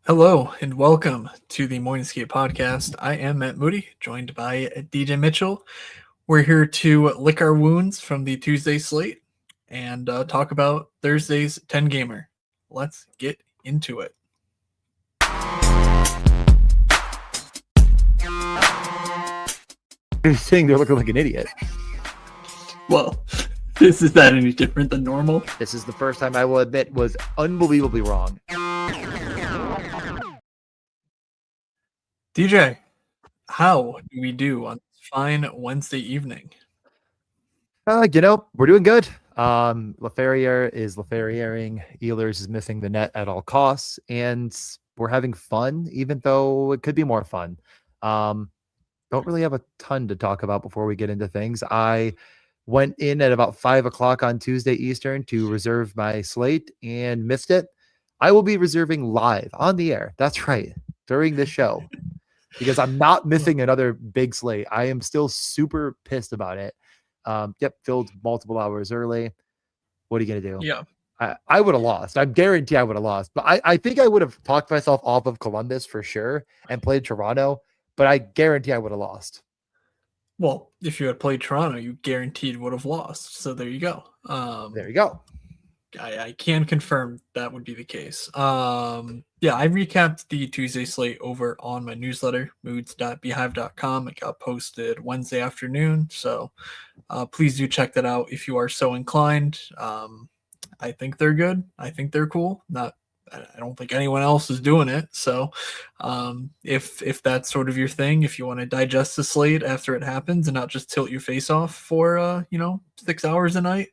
Hello and welcome to the Morningscape podcast. I am Matt Moody, joined by DJ Mitchell. We're here to lick our wounds from the Tuesday slate and talk about Thursday's 10 gamer. Let's get into it. You're saying they're looking like an idiot. Well, is that any different than normal? This is the first time I will admit was unbelievably wrong. DJ, how do we do on this fine Wednesday evening? We're doing good. Laferriere is Laferriering. Ehlers is missing the net at all costs, and we're having fun, even though it could be more fun. Don't really have a ton to talk about before we get into things. I went in at about 5 o'clock on Tuesday Eastern to reserve my slate and missed it. I will be reserving live on the air. That's right, during this show, because I'm not missing another big slate. I am still super pissed about it. Filled multiple hours early. What are you going to do? Yeah. I would have lost. I guarantee I would have lost. But I think I would have talked myself off of Columbus for sure and played Toronto. But I guarantee I would have lost. Well, if you had played Toronto, you guaranteed would have lost. So there you go. There you go. I can confirm that would be the case. I recapped the Tuesday slate over on my newsletter, moods.beehive.com. It got posted Wednesday afternoon, so please do check that out if you are so inclined. I think they're good. I think they're cool. I don't think anyone else is doing it. So if that's sort of your thing, if you want to digest the slate after it happens and not just tilt your face off for 6 hours a night,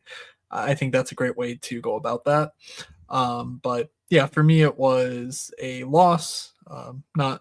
I think that's a great way to go about that. But yeah, for me, it was a loss, not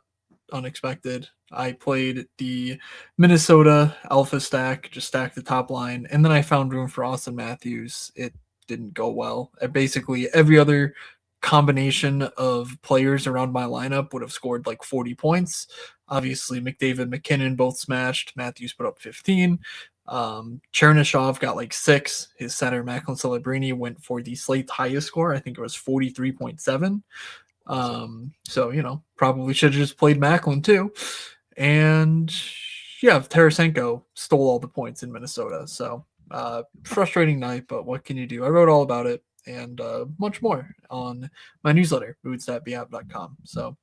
unexpected. I played the Minnesota alpha stack, just stacked the top line, and then I found room for Austin Matthews. It didn't go well. Basically, every other combination of players around my lineup would have scored like 40 points. Obviously, McDavid, McKinnon both smashed. Matthews put up 15. Chernyshov got like 6. His center, Macklin Celebrini, went for the slate highest score. I think it was 43.7. Probably should have just played Macklin too. And yeah, Tarasenko stole all the points in Minnesota. So frustrating night, but what can you do? I wrote all about it and much more on my newsletter, moods.beehive.com. So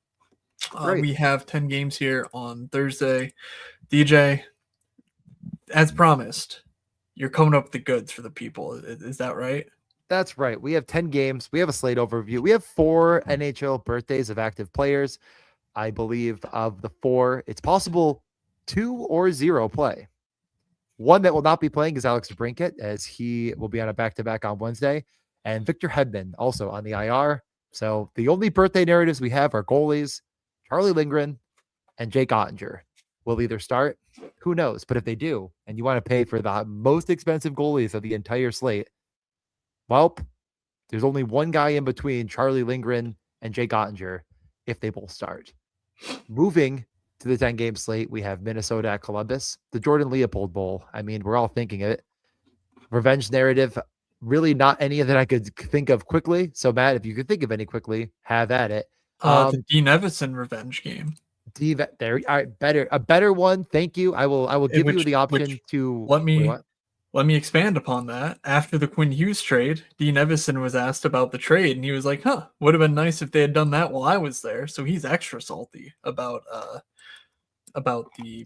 we have 10 games here on Thursday. DJ, as promised, you're coming up with the goods for the people. Is that right? That's right. We have 10 games. We have a slate overview. We have 4 NHL birthdays of active players. I believe of the 4, it's possible 2 or 0 play. One that will not be playing is Alex DeBrincat, as he will be on a back-to-back on Wednesday. And Victor Hedman also on the IR. So the only birthday narratives we have are goalies, Charlie Lindgren and Jake Ottinger. Will either start, who knows? But if they do, and you want to pay for the most expensive goalies of the entire slate, well, there's only one guy in between Charlie Lindgren and Jake Ottinger if they both start. Moving to the 10-game slate, we have Minnesota at Columbus, the Jordan Leopold Bowl. I mean, we're all thinking of it. Revenge narrative, really not any that I could think of quickly. So, Matt, if you could think of any quickly, have at it. The Dean Evison revenge game. There, all right, a better one. Thank you. I will give you the option to let me expand upon that. After the Quinn Hughes trade, Dean Evison was asked about the trade, and he was like, would have been nice if they had done that while I was there. So he's extra salty about the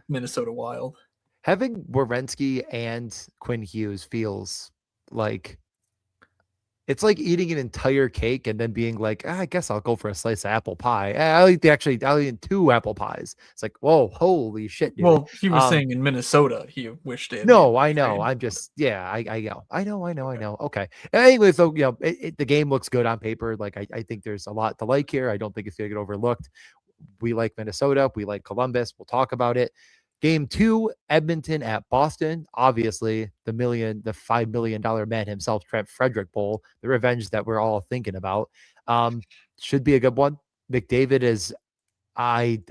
Minnesota Wild. Having Werenski and Quinn Hughes feels like it's like eating an entire cake and then being like, I guess I'll go for a slice of apple pie. I'll eat 2 apple pies. It's like, whoa, holy shit, dude. Well, he was saying in Minnesota, he wished it. No, I know. I'm just, I know. Okay. Anyway, so, the game looks good on paper. Like, I think there's a lot to like here. I don't think it's going to get overlooked. We like Minnesota. We like Columbus. We'll talk about it. Game 2, Edmonton at Boston. Obviously, the $5 million man himself, Trent Frederick Bowl, the revenge that we're all thinking about. Should be a good one. McDavid is, I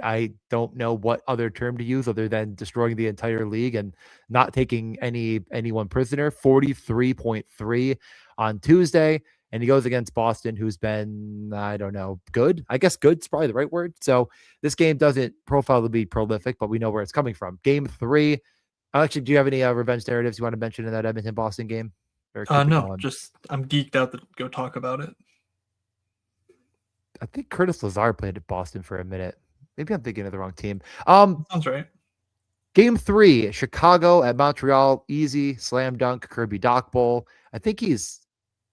don't know what other term to use other than destroying the entire league and not taking anyone prisoner. 43.3 on Tuesday. and he goes against Boston, who's been, I don't know, good. I guess good's probably the right word. So this game doesn't profile to be prolific, but we know where it's coming from. Game 3. Actually, do you have any revenge narratives you want to mention in that Edmonton Boston game? Or keep it No, going? just I'm geeked out to go talk about it. I think Curtis Lazar played at Boston for a minute. Maybe I'm thinking of the wrong team. Sounds right. Game 3, Chicago at Montreal, easy slam dunk, Kirby Doc Bowl. I think he's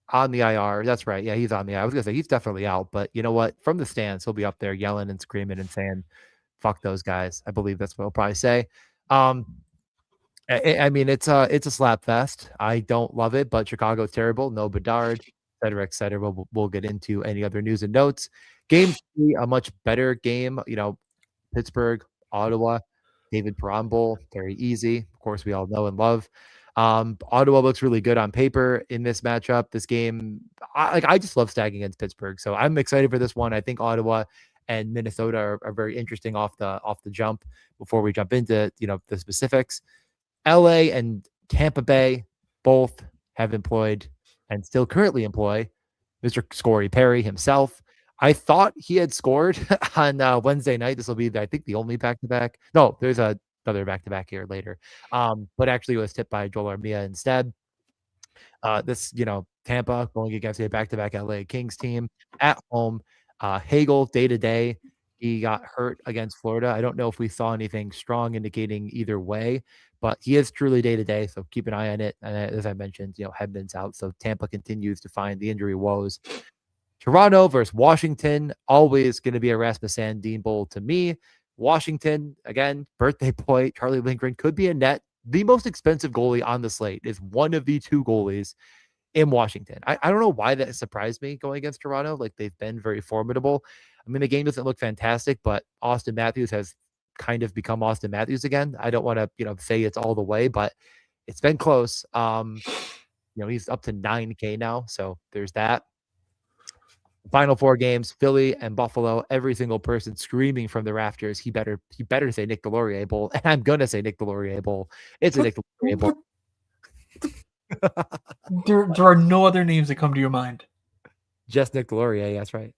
on the IR. That's right. Yeah, he's on the IR. I was gonna say he's definitely out, but you know what? From the stands, he'll be up there yelling and screaming and saying, "Fuck those guys." I believe that's what he'll probably say. I mean, it's a slap fest. I don't love it, but Chicago's terrible. No Bedard, et cetera, et cetera. We'll get into any other news and notes. Game 3, a much better game. Pittsburgh, Ottawa, David Perron Bowl, very easy. Of course, we all know and love. Ottawa looks really good on paper in this matchup. This game, I just love stacking against Pittsburgh, so I'm excited for this one. I think Ottawa and Minnesota are very interesting off the jump. Before we jump into the specifics, LA and Tampa Bay both have employed and still currently employ Mr. Scory Perry himself. I thought he had scored on Wednesday night. This will be, I think, the only back-to-back. No, there's another back-to-back here later. But actually it was tipped by Joel Armia instead. This, Tampa going against a back-to-back LA Kings team at home. Hagel day-to-day. He got hurt against Florida. I don't know if we saw anything strong indicating either way, but he is truly day-to-day, so keep an eye on it. And as I mentioned, Hedman's out, so Tampa continues to find the injury woes. Toronto versus Washington, always going to be a Rasmus Sandin Bowl to me. Washington, again, birthday boy, Charlie Lindgren could be a net. The most expensive goalie on the slate is one of the 2 goalies in Washington. I don't know why that surprised me going against Toronto. Like, they've been very formidable. I mean, the game doesn't look fantastic, but Austin Matthews has kind of become Austin Matthews again. I don't want to, say it's all the way, but it's been close. He's up to 9K now, so there's that. Final 4 games, Philly and Buffalo, every single person screaming from the rafters, he better say Nick Delorier Bowl. And I'm going to say Nick Delorier Bowl. It's a Nick Delorier Bowl. There are no other names that come to your mind. Just Nick Delorier, that's right.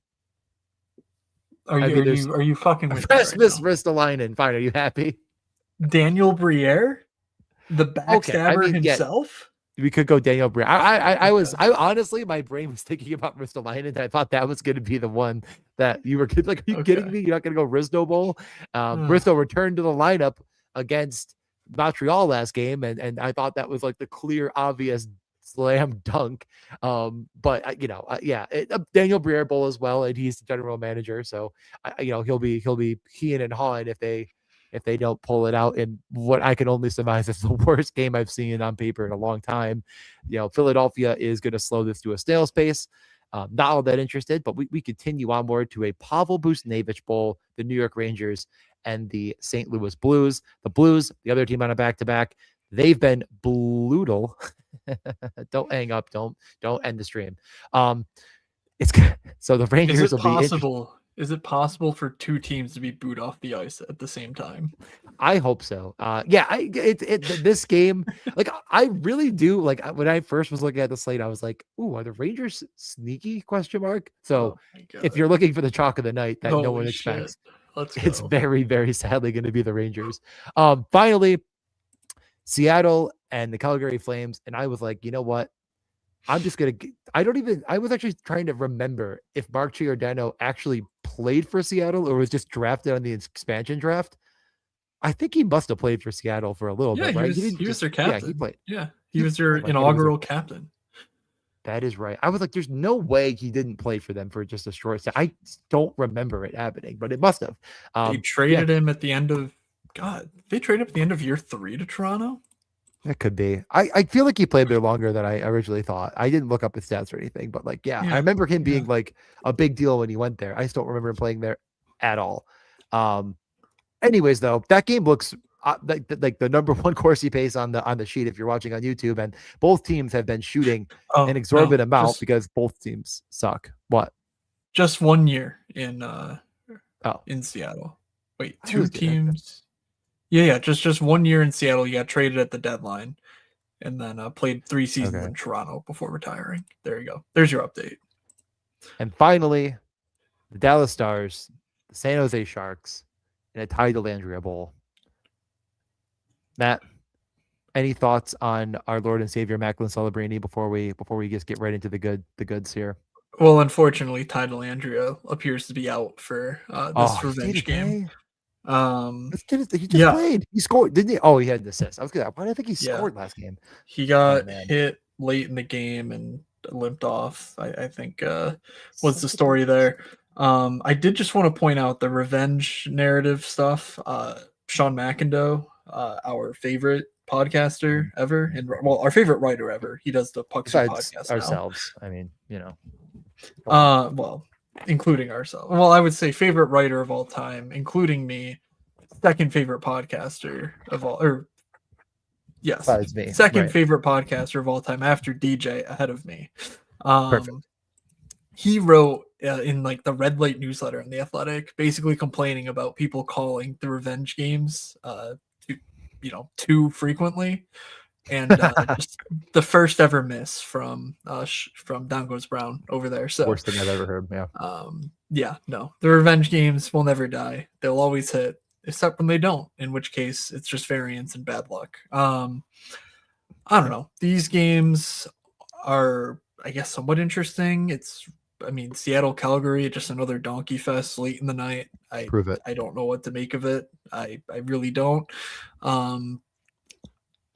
Are you fucking with Rasmus Ristolainen. Fine, are you happy? Daniel Briere? The backstabber himself? We could go Daniel Briere. I honestly, my brain was thinking about Ristolainen, and I thought that was going to be the one that you were like, are you kidding me? You're not going to go Risto Bowl? Risto returned to the lineup against Montreal last game, and I thought that was like the clear, obvious slam dunk. But Daniel Briere Bowl as well, and he's the general manager, so he'll be heeing and hawing if they don't pull it out in what I can only surmise is the worst game I've seen on paper in a long time. Philadelphia is going to slow this to a snail's pace. Not all that interested, but we continue onward to a Pavel Buchnevich Bowl, the New York Rangers and the St. Louis Blues. The Blues, the other team on a back-to-back, they've been brutal. Don't hang up. Don't end the stream. It's so the Rangers will be. Is it possible for 2 teams to be booed off the ice at the same time? I hope so. This game, like, I really do. Like, when I first was looking at the slate, I was like, "Ooh, are the Rangers sneaky?" ? So, if you're looking for the chalk of the night that no one expects, it's very, very sadly going to be the Rangers. Finally, Seattle and the Calgary Flames, and I was like, you know what? I'm just going to, I was actually trying to remember if Mark Giordano actually played for Seattle or was just drafted on the expansion draft. I think he must have played for Seattle for a little bit, right? He was their captain. Yeah, he played. Yeah, he was their inaugural captain. That is right. I was like, there's no way he didn't play for them for just a short time. I don't remember it happening, but it must have. They traded him at the end of, they traded him at the end of year 3 to Toronto? That could be. I feel like he played there longer than I originally thought. I didn't look up his stats or anything, but I remember him being like a big deal when he went there. I just don't remember him playing there at all. Anyways, though, that game looks like the number 1 Corsi pace on the sheet if you're watching on YouTube, and both teams have been shooting an exorbitant amount because both teams suck. What? Just 1 year in Seattle. Wait, 2 teams. Yeah, just 1 year in Seattle. You got traded at the deadline, and then played 3 seasons Okay. in Toronto before retiring. There you go. There's your update. And finally, the Dallas Stars, the San Jose Sharks, and a Ty Dellandrea Bowl. Matt, any thoughts on our Lord and Savior Macklin Celebrini before we just get right into the goods here? Well, unfortunately, Ty Dellandrea appears to be out for this revenge game. He just Yeah, played. He scored, didn't he? Oh, he had an assist. I was gonna. Why did I think he yeah. scored last game? He Oh got man, hit late in the game and limped off. I think was the Such a story bitch. there. I did just want to point out the revenge narrative stuff. Sean McIndoe, our favorite podcaster ever, and well, our favorite writer ever. He does the Puck Soup Besides podcast ourselves, I mean, go on. well, including ourselves. Well, I would say favorite writer of all time, including me. Second favorite podcaster of all, or yes, Besides me, second right? favorite podcaster of all time after DJ, ahead of me. Perfect. He wrote in like the Red Light newsletter on The Athletic, basically complaining about people calling the revenge games too frequently, and just the first ever miss from Down Goes Brown over there. So Worst thing I've ever heard. Yeah. no, the revenge games will never die. They'll always hit, except when they don't, in which case it's just variance and bad luck. I don't know. These games are, I guess, somewhat interesting. Seattle, Calgary, just another donkey fest late in the night. Prove it. I don't know what to make of it. I really don't.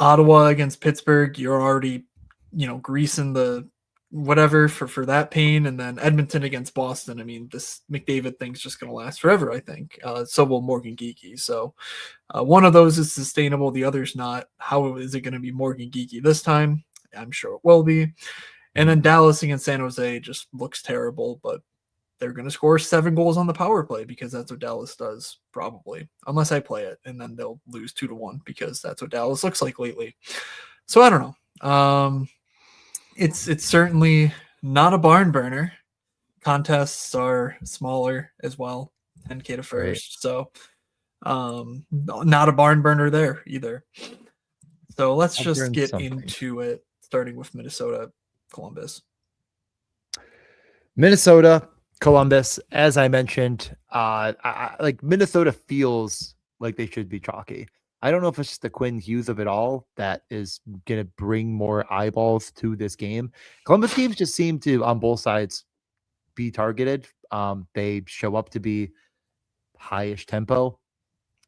Ottawa against Pittsburgh, you're already, greasing the whatever for that pain, and then Edmonton against Boston. I mean, this McDavid thing's just going to last forever, I think. So will Morgan Geekie. So one of those is sustainable, the other's not. How is it going to be Morgan Geekie this time? I'm sure it will be. And then Dallas against San Jose just looks terrible, but they're going to score 7 goals on the power play because that's what Dallas does, probably, unless I play it, and then they'll lose 2-1 because that's what Dallas looks like lately. So I don't know. It's certainly not a barn burner. Contests are smaller as well, 10K to first, so not a barn burner there either. So let's just get into it, starting with Minnesota, Columbus. Minnesota, Columbus, as I mentioned, like Minnesota feels like they should be chalky. I don't know if it's just the Quinn Hughes of it all that is going to bring more eyeballs to this game. Columbus games just seem to, on both sides, be targeted. They show up to be high-ish tempo.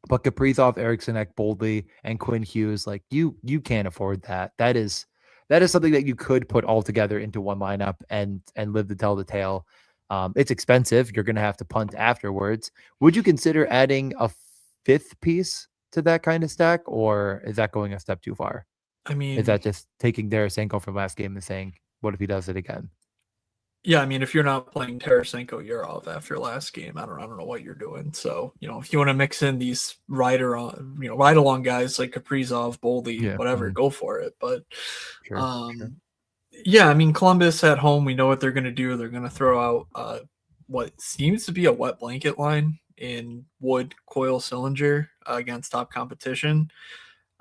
But Kaprizov, Eriksson, Boldly, and Quinn Hughes, like you can't afford that. That is something that you could put all together into one lineup and live to tell the tale. It's expensive. You're going to have to punt afterwards. Would you consider adding a 5th piece to that kind of stack, or is that going a step too far? I mean, is that just taking Tarasenko from last game and saying, what if he does it again? Yeah, I mean, if you're not playing Tarasenko, you're off after last game. I don't know what you're doing. So, if you want to mix in these ride along guys like Kaprizov, Boldy, whatever, go for it. But, sure. Yeah, I mean, Columbus at home, we know what they're going to do. They're going to throw out what seems to be a wet blanket line in Wood, Coyle, Sillinger against top competition.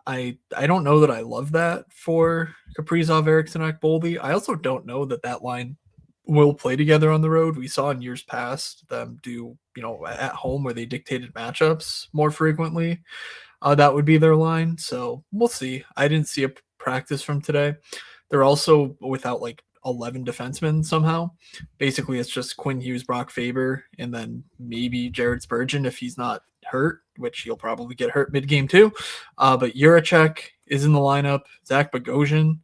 I don't know that I love that for Kaprizov, Eriksson, Boldy. I also don't know that line will play together on the road. We saw in years past them do, at home where they dictated matchups more frequently. That would be their line. So we'll see. I didn't see a practice from today. They're also without like 11 defensemen somehow. Basically, it's just Quinn Hughes, Brock Faber, and then maybe Jared Spurgeon if he's not hurt, which he'll probably get hurt mid-game too. But Juracek is in the lineup. Zach Bogosian.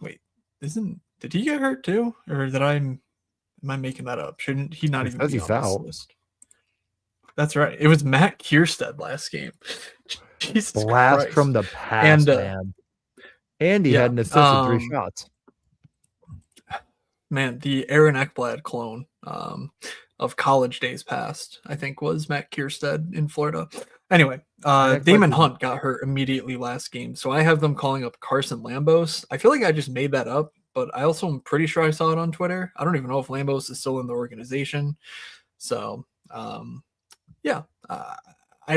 Wait, did he get hurt too? Or am I making that up? Shouldn't he not even be on this list? That's right. It was Matt Kierstead last game. Jesus Blast Christ. from the past, man. And he had an assist and 3 shots. Man, the Aaron Ekblad clone of college days past, I think, was Matt Kierstead in Florida. Anyway, Damon Hunt got hurt immediately last game, so I have them calling up Carson Lambos. I feel like I just made that up, but I also am pretty sure I saw it on Twitter. I don't even know if Lambos is still in the organization. So, I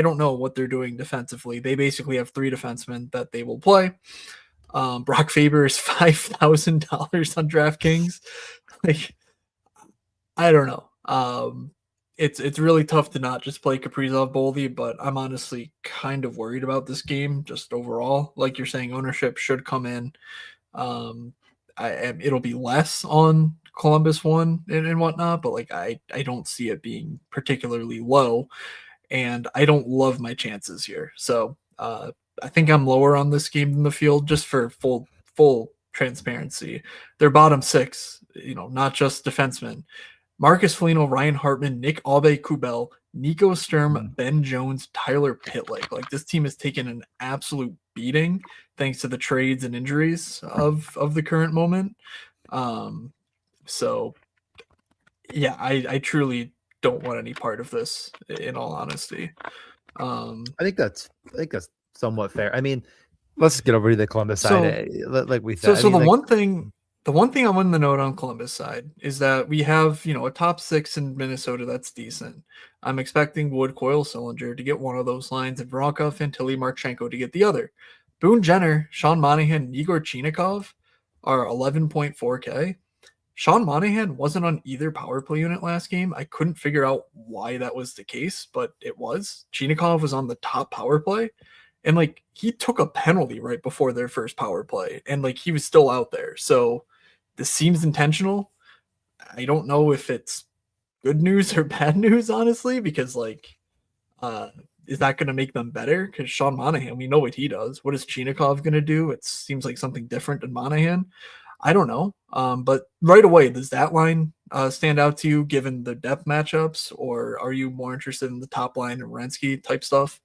don't know what they're doing defensively. They basically have 3 defensemen that they will play. Brock Faber is $5,000 on DraftKings. Like, I don't know. It's really tough to not just play Kaprizov Boldy, but I'm honestly kind of worried about this game just overall. Like you're saying, ownership should come in. Um, it'll be less on Columbus one and whatnot, but like I don't see it being particularly low, and I don't love my chances here. So I think I'm lower on this game than the field just for full transparency. They're bottom six, not just defensemen. Marcus Foligno, Ryan Hartman, Nick Aube-Kubel, Nico Sturm, Ben Jones, Tyler Pitlick. Like this team has taken an absolute beating thanks to the trades and injuries of the current moment. So yeah, I truly don't want any part of this, in all honesty. I think that's somewhat fair. I mean, let's just get over to the Columbus side. Like we said, so the one thing I wanted to note on Columbus side is that we have, a top six in Minnesota that's decent. I'm expecting Wood, Coyle, Sillinger to get one of those lines, and Veronka, Fantilli, Marchenko to get the other. Boone Jenner, Sean Monahan, Igor Chinikov are 11.4K. Sean Monahan wasn't on either power play unit last game. I couldn't figure out why that was the case, but it was. Chinikov was on the top power play, and like he took a penalty right before their first power play, and like he was still out there. So this seems intentional. I don't know if it's good news or bad news, honestly, because like, is that going to make them better? Because Sean Monahan, we know what he does. What is Chinikov going to do? It seems like something different than Monahan. I don't know. But right away, does that line stand out to you given the depth matchups, or are you more interested in the top line and Werenski type stuff?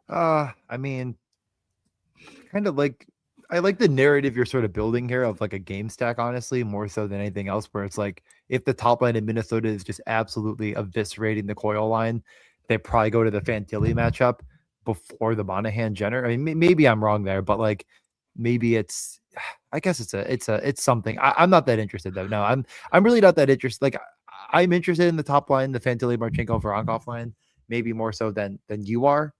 I mean, kind of like I like the narrative you're sort of building here of like a game stack, honestly, more so than anything else, where it's like if the top line in Minnesota is just absolutely eviscerating the Coyle line, they probably go to the Fantilli matchup before the Monahan Jenner. I mean, maybe I'm wrong there, but like maybe I guess it's something. I'm not that interested though. No, I'm really not that interested. Like I'm interested in the top line, the Fantilli, Marchenko, Voronkov line, maybe more so than you are.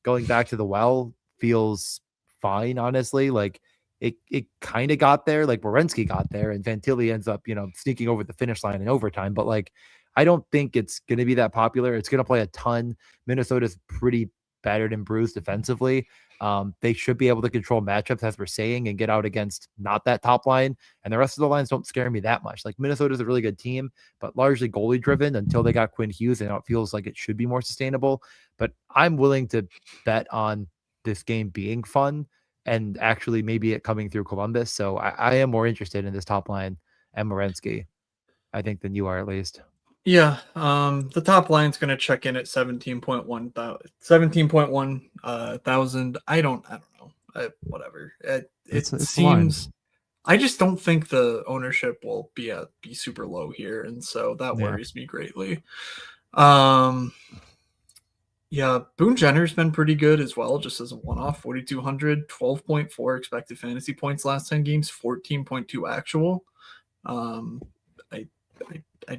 Going back to the well feels fine, honestly. Like it kind of got there, like Werenski got there, and Fantilli ends up, sneaking over the finish line in overtime. But like, I don't think it's going to be that popular. It's going to play a ton. Minnesota's pretty battered and bruised defensively. They should be able to control matchups, as we're saying, and get out against not that top line. And the rest of the lines don't scare me that much. Like Minnesota's a really good team, but largely goalie driven until they got Quinn Hughes, and now it feels like it should be more sustainable. But I'm willing to bet on this game being fun and actually maybe it coming through Columbus. So I am more interested in this top line and Werenski, I think, than you are, at least. Yeah, the top line's going to check in at 17.1 thousand. I don't know. Whatever. It seems. I just don't think the ownership will be super low here, and so that worries me greatly. Yeah, Boone Jenner's been pretty good as well, just as a one-off. 4,200, 12.4 expected fantasy points last 10 games, 14.2 actual. I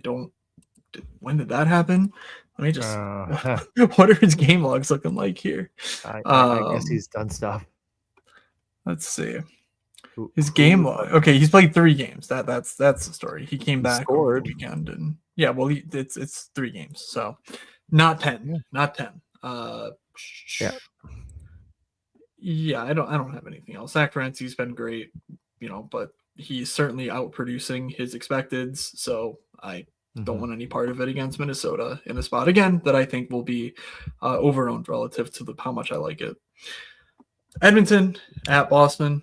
don't. When did that happen? Let me just. What are his game logs looking like here? I guess he's done stuff. Let's see. His game log. Okay, he's played 3 games. That's the story. He came back over the weekend, and yeah, well, it's 3 games, so not 10, not 10. Yeah, I don't have anything else. Zach Ferenczi's been great, but he's certainly out producing his expecteds, so I don't want any part of it against Minnesota in a spot again that I think will be overowned relative to how much I like it. Edmonton at Boston.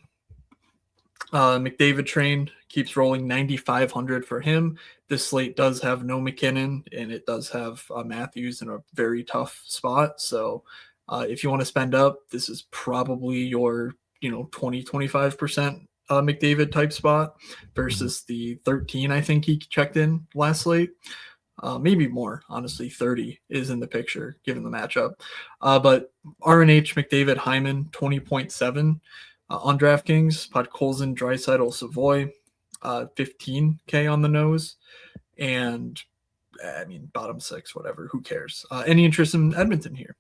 McDavid train keeps rolling, 9,500 for him. This slate does have no McKinnon, and it does have Matthews in a very tough spot. So if you want to spend up, this is probably your 20-25% McDavid type spot versus the 13 I think he checked in last slate. Maybe more, honestly. 30 is in the picture given the matchup. But RNH, McDavid, Hyman, 20.7 on DraftKings. Podkolzin, Draisaitl, Savoy, 15K on the nose. And I mean, bottom 6, whatever. Who cares? Any interest in Edmonton here?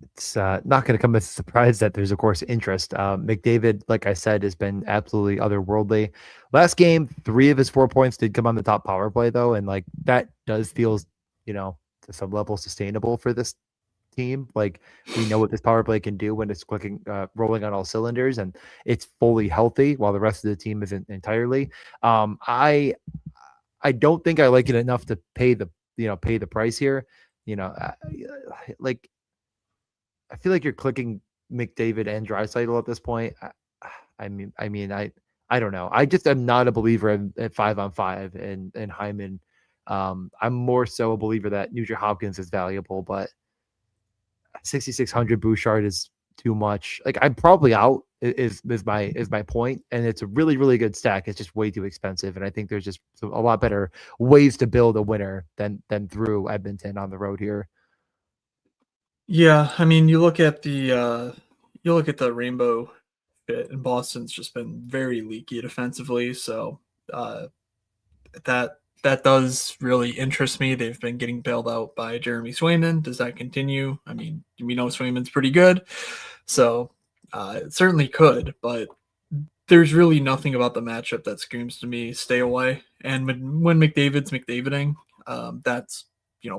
It's not going to come as a surprise that there's, of course, interest. McDavid, like I said, has been absolutely otherworldly. Last game, 3 of his 4 points did come on the top power play, though, and like that does feel, to some level sustainable for this team. Like we know what this power play can do when it's rolling on all cylinders, and it's fully healthy while the rest of the team isn't entirely. I don't think I like it enough to pay the price here. Like I feel like you're clicking McDavid and Draisaitl at this point. I don't know. I just am not a believer at 5-on-5 and Hyman. I'm more so a believer that Nugent Hopkins is valuable, but 6,600 Bouchard is too much. Like I'm probably out is my point, and it's a really really good stack. It's just way too expensive, and I think there's just a lot better ways to build a winner than through Edmonton on the road here. Yeah, I mean, you look at the rainbow fit, and Boston's just been very leaky defensively. So uh, that does really interest me. They've been getting bailed out by Jeremy Swayman. Does that continue? I mean, we know Swayman's pretty good, so it certainly could. But there's really nothing about the matchup that screams to me stay away. And when McDavid's McDaviding, that's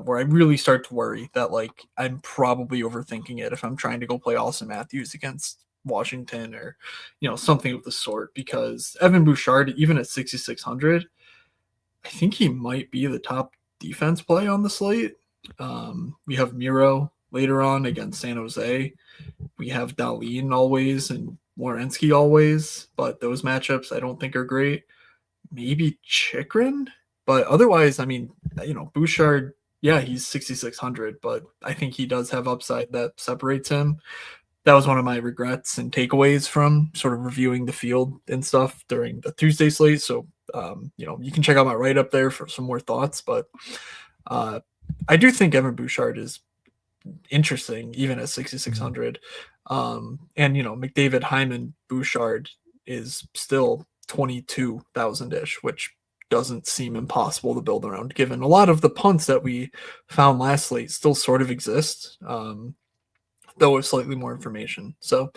where I really start to worry that like I'm probably overthinking it if I'm trying to go play Austin Matthews against Washington or something of the sort, because Evan Bouchard, even at 6,600, I think he might be the top defense play on the slate. We have Miro later on against San Jose. We have Dahlin always and Werenski always, but those matchups I don't think are great. Maybe Chikrin, but otherwise, I mean, Bouchard, yeah, he's 6,600, but I think he does have upside that separates him. That was one of my regrets and takeaways from sort of reviewing the field and stuff during the Tuesday slate. So, you can check out my write up there for some more thoughts, but uh, I do think Evan Bouchard is interesting, even at 6,600. And McDavid, Hyman, Bouchard is still 22,000 ish, which doesn't seem impossible to build around, given a lot of the punts that we found last slate still sort of exist, though with slightly more information. So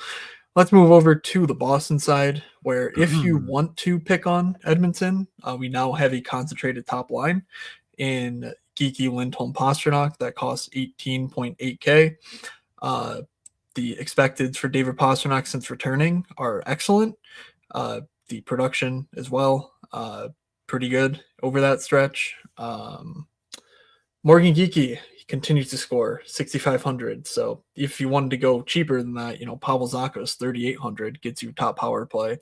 let's move over to the Boston side, where if you want to pick on Edmonton, we now have a concentrated top line in Geeky Lindholm Pasternak that costs 18.8K. The expected for David Pasternak since returning are excellent. The production as well, pretty good over that stretch. Morgan Geeky continues to score 6,500. So if you wanted to go cheaper than that, Pavel Zacha's 3,800 gets you top power play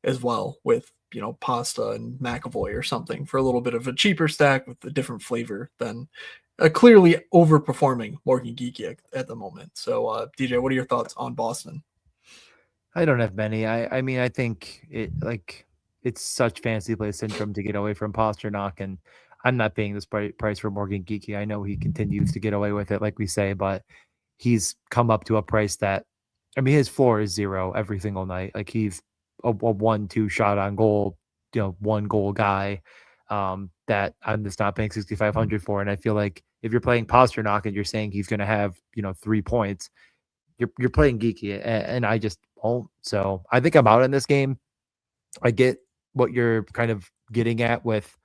as well with Pasta and McAvoy or something for a little bit of a cheaper stack with a different flavor than a clearly overperforming Morgan Geeky at the moment. So, DJ, what are your thoughts on Boston? I don't have many. I mean, I think it's such fancy play syndrome to get away from Pasternak, and I'm not paying this price for Morgan Geeky. I know he continues to get away with it, like we say, but he's come up to a price that, I mean, his floor is 0 every single night. Like he's a 1-2 shot on goal, 1 goal guy that I'm just not paying 6,500 for. And I feel like if you're playing Pasternak and you're saying he's going to have 3 points, you're playing Geeky, and I just won't. So I think I'm out in this game. I get what you're kind of getting at with,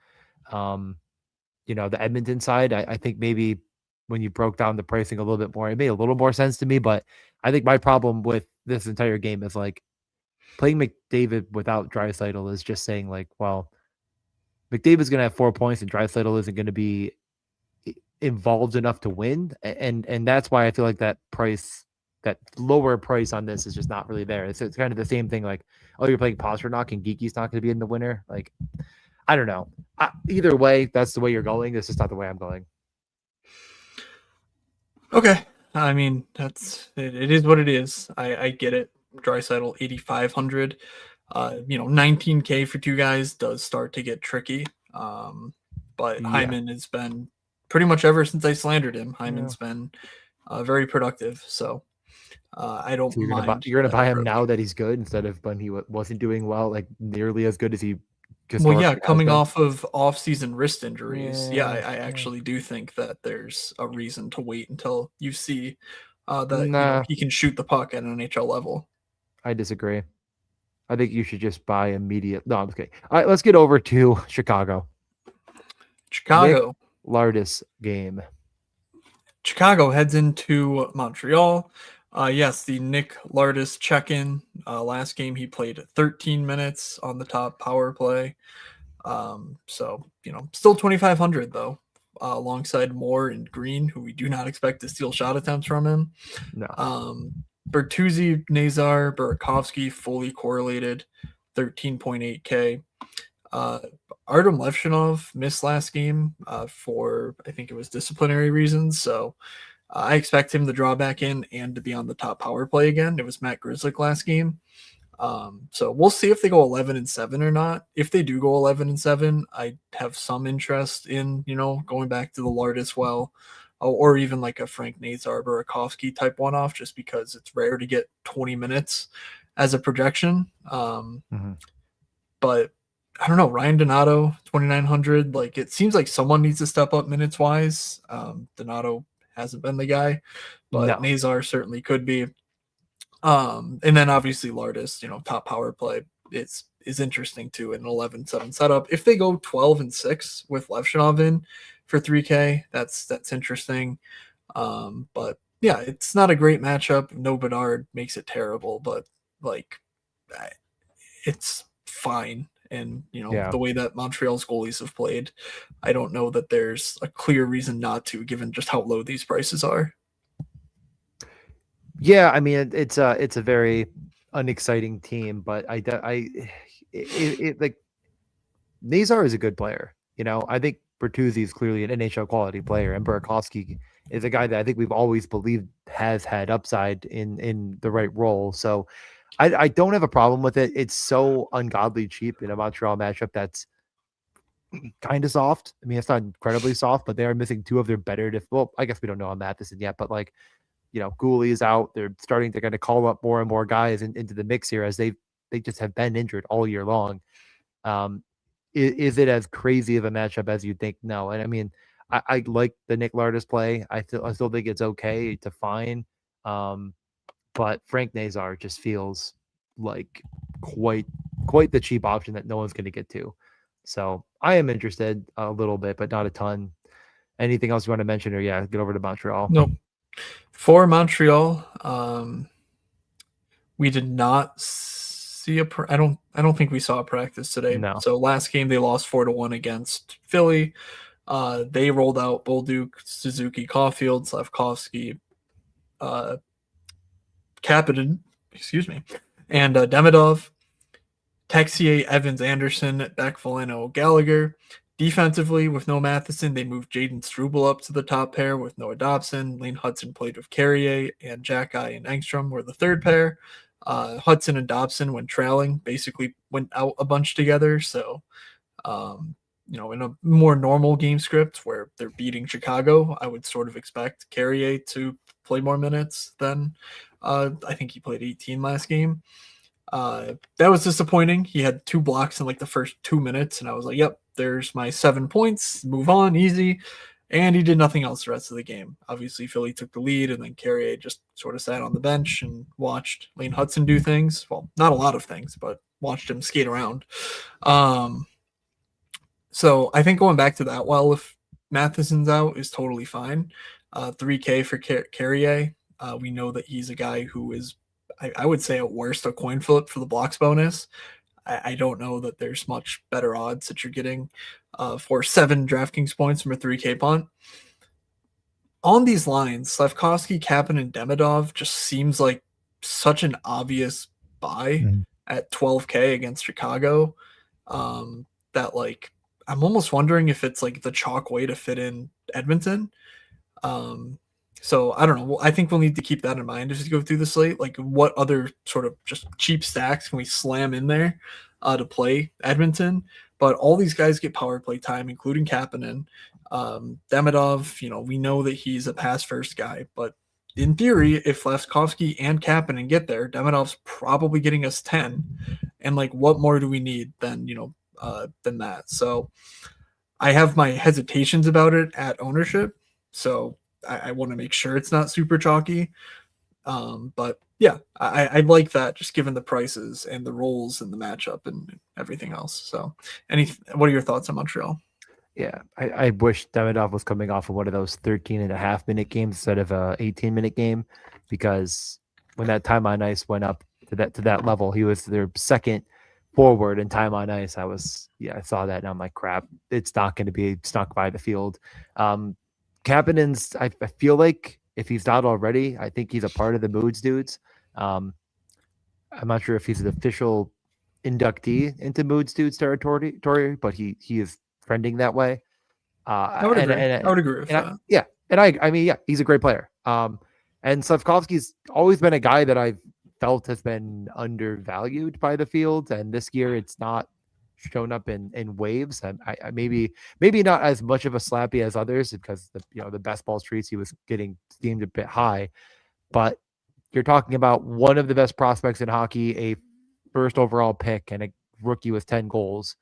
the Edmonton side. I think maybe when you broke down the pricing a little bit more, it made a little more sense to me. But I think my problem with this entire game is like playing McDavid without Draisaitl is just saying like, well, McDavid's going to have 4 points and Draisaitl isn't going to be involved enough to win, and that's why I feel like that lower price on this is just not really there. It's kind of the same thing. Like, oh, you're playing Pasternak and Geeky's not going to be in the winner. Like, I don't know. Either way, that's the way you're going. This is not the way I'm going. Okay. I mean, it is what it is. I get it. Draisaitl 8,500. 19K for two guys does start to get tricky. But Yeah. Hyman has been pretty much ever since I slandered him. Hyman's been very productive. So I don't mind. You're gonna that buy him approach. now that he's good instead of when he wasn't doing well, like nearly as good as he. Well, yeah, historically has coming been. off of off-season wrist injuries, I Yeah. actually do think that there's a reason to wait until you see that Nah, he can shoot the puck at an NHL level. I disagree. I think you should just buy immediate. No, I'm okay. All right, let's get over to Chicago. Nick Chicago. Lardis game. Chicago heads into Montreal. Yes, the Nick Lardis check-in. Last game he played 13 minutes on the top power play. So still 2,500 though, alongside Moore and Green, who we do not expect to steal shot attempts from him. No. Bertuzzi, Nazar, Burakovsky fully correlated, 13.8K. Artem Levshinov missed last game for, I think it was disciplinary reasons. So I expect him to draw back in and to be on the top power play again. It was Matt Grzelcyk last game. So we'll see if they go 11-7 or not. If they do go 11-7, I have some interest in, going back to the Lardis well, or even like a Frank Nazar Burakovsky type one-off, just because it's rare to get 20 minutes as a projection. But I don't know, Ryan Donato, 2,900. Like, it seems like someone needs to step up minutes wise. Donato hasn't been the guy, but No. Nazar certainly could be. And then obviously Lardis, top power play is interesting too in an 11-7 setup. If they go 12-6 with Levshinov in for 3K, that's interesting. But yeah, it's not a great matchup. No Bedard makes it terrible, but like it's fine. And the way that Montreal's goalies have played, I don't know that there's a clear reason not to, given just how low these prices are. Yeah, I mean it's a very unexciting team, but like Nazar is a good player. I think Bertuzzi is clearly an NHL quality player, and Burakovsky is a guy that I think we've always believed has had upside in the right role. So I don't have a problem with it. It's so ungodly cheap in a Montreal matchup that's kind of soft. I mean, it's not incredibly soft, but they are missing two of their better. Well, I guess we don't know on Matheson yet, but like, Gooley is out. They're starting to kind of call up more and more guys into the mix here as they just have been injured all year long. Is it as crazy of a matchup as you think? No. And I mean, I like the Nick Lardis play. I still think it's okay to fine. But Frank Nazar just feels like quite the cheap option that no one's going to get to. So I am interested a little bit, but not a ton. Anything else you want to mention, or get over to Montreal? Nope. For Montreal, we did not see I don't think we saw a practice today. No. So last game they lost 4-1 against Philly. They rolled out Bolduc, Suzuki, Caulfield, Slavkovsky, Kapanen, and Demidov, Texier, Evans, Anderson, Beck, Gallagher. Defensively, with no Matheson, they moved Jaden Struble up to the top pair with Noah Dobson. Lane Hudson played with Carrier, and Jackeye and Engstrom were the third pair. Hudson and Dobson, when trailing, basically went out a bunch together. So, in a more normal game script where they're beating Chicago, I would sort of expect Carrier to play more minutes than I think he played 18 last game. That was disappointing. He had 2 blocks in like the first 2 minutes, and I was like, yep, there's my 7 points. Move on, easy. And he did nothing else the rest of the game. Obviously, Philly took the lead, and then Carrier just sort of sat on the bench and watched Lane Hudson do things. Well, not a lot of things, but watched him skate around. So I think going back to that, if Matheson's out, is totally fine. 3K for Carrier. We know that he's a guy who is, I would say at worst, a coin flip for the blocks bonus. I don't know that there's much better odds that you're getting for 7 DraftKings points from a 3K punt. On these lines, Slavkovsky, Kapanen, and Demidov just seems like such an obvious buy at 12K against Chicago that like I'm almost wondering if it's like the chalk way to fit in Edmonton. So I don't know. I think we'll need to keep that in mind as we go through the slate. Like, what other sort of just cheap stacks can we slam in there to play Edmonton? But all these guys get power play time, including Kapanen. Demidov, we know that he's a pass first guy, but in theory, if Slavkovsky and Kapanen get there, Demidov's probably getting us 10. And like, what more do we need than that? So I have my hesitations about it at ownership. So I want to make sure it's not super chalky. But yeah, I like that just given the prices and the roles and the matchup and everything else. So, what are your thoughts on Montreal? Yeah, I wish Demidov was coming off of one of those 13.5-minute games instead of a 18-minute game, because when that time on ice went up to that level, he was their second forward in time on ice. I saw that and I'm like, crap, it's not going to be stuck by the field. Kapanen's, I feel like if he's not already, I think he's a part of the Moods dudes. Um, I'm not sure if he's an official inductee into Moods dudes territory, but he is trending that way. I would agree. I would agree with that. I mean, yeah, he's a great player. And Slavkovsky's always been a guy that I've felt has been undervalued by the field, and this year it's not shown up in waves. I maybe not as much of a slappy as others because the best ball streets he was getting deemed a bit high, but you're talking about one of the best prospects in hockey, a first overall pick, and a rookie with 10 goals.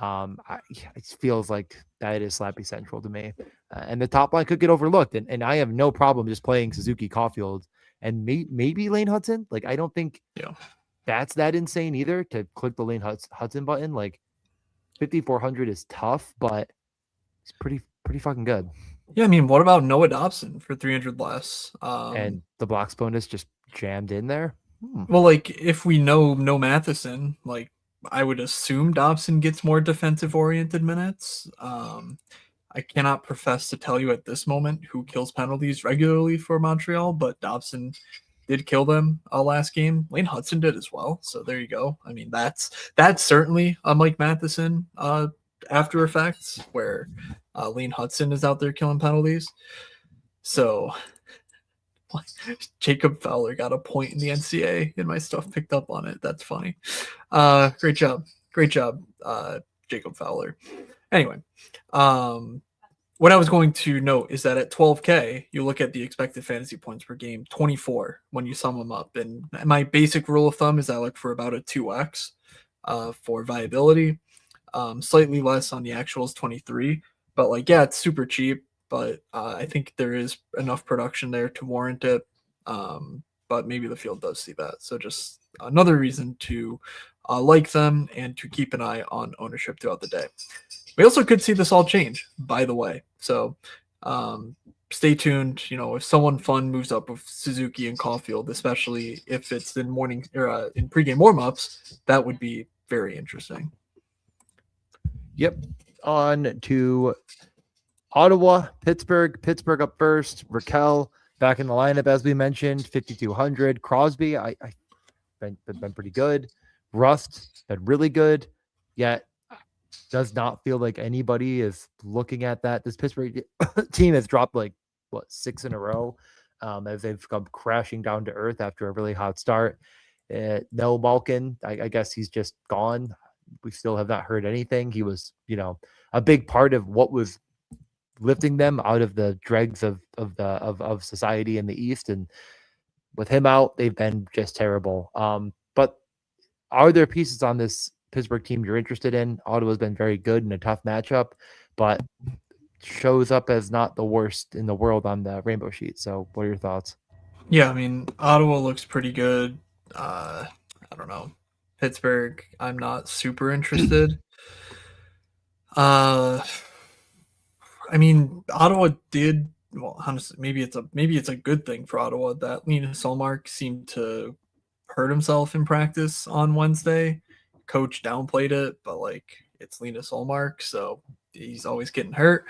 It feels like that is Slappy Central to me. And the top line could get overlooked. And I have no problem just playing Suzuki, Caulfield, and maybe Lane Hudson. Like, I don't think that's that insane either to click the Lane Hudson button. Like, 5,400 is tough, but it's pretty fucking good. Yeah, I mean, what about Noah Dobson for 300 less? And the blocks bonus just jammed in there. Well, like, if we know no Matheson, like, I would assume Dobson gets more defensive-oriented minutes. I cannot profess to tell you at this moment who kills penalties regularly for Montreal, but Dobson did kill them last game. Lane Hudson did as well, so there you go. I mean, that's certainly a Mike Matheson after effects, where Lane Hudson is out there killing penalties. So Jacob Fowler got a point in the NCAA, and my stuff picked up on it. That's funny. Great job, Jacob Fowler. Anyway, what I was going to note is that at 12K, you look at the expected fantasy points per game, 24 when you sum them up. And my basic rule of thumb is I look for about a 2x for viability. Slightly less on the actuals, 23. But it's super cheap. But I think there is enough production there to warrant it. But maybe the field does see that. So just another reason to like them and to keep an eye on ownership throughout the day. We also could see this all change, by the way. So stay tuned. If someone fun moves up with Suzuki and Caulfield, especially if it's in morning or in pregame warmups, that would be very interesting. Yep. On to Ottawa, Pittsburgh. Pittsburgh up first. Raquel back in the lineup, as we mentioned, 5,200. Crosby, I been pretty good. Rust been really good. Yet does not feel like anybody is looking at that. This Pittsburgh team has dropped 6 in a row as they've come crashing down to earth after a really hot start. No Malkin, I guess he's just gone. We still have not heard anything. He was, a big part of what was lifting them out of the dregs of society in the East. And with him out, they've been just terrible. But are there pieces on this Pittsburgh team you're interested in? Ottawa's been very good in a tough matchup, but shows up as not the worst in the world on the rainbow sheet. So what are your thoughts? Yeah, I mean, Ottawa looks pretty good. I don't know. Pittsburgh, I'm not super interested. I mean, Ottawa did well. Honestly, maybe it's a good thing for Ottawa that Linus Ullmark seemed to hurt himself in practice on Wednesday. Coach downplayed it, but it's Linus Ullmark, so he's always getting hurt.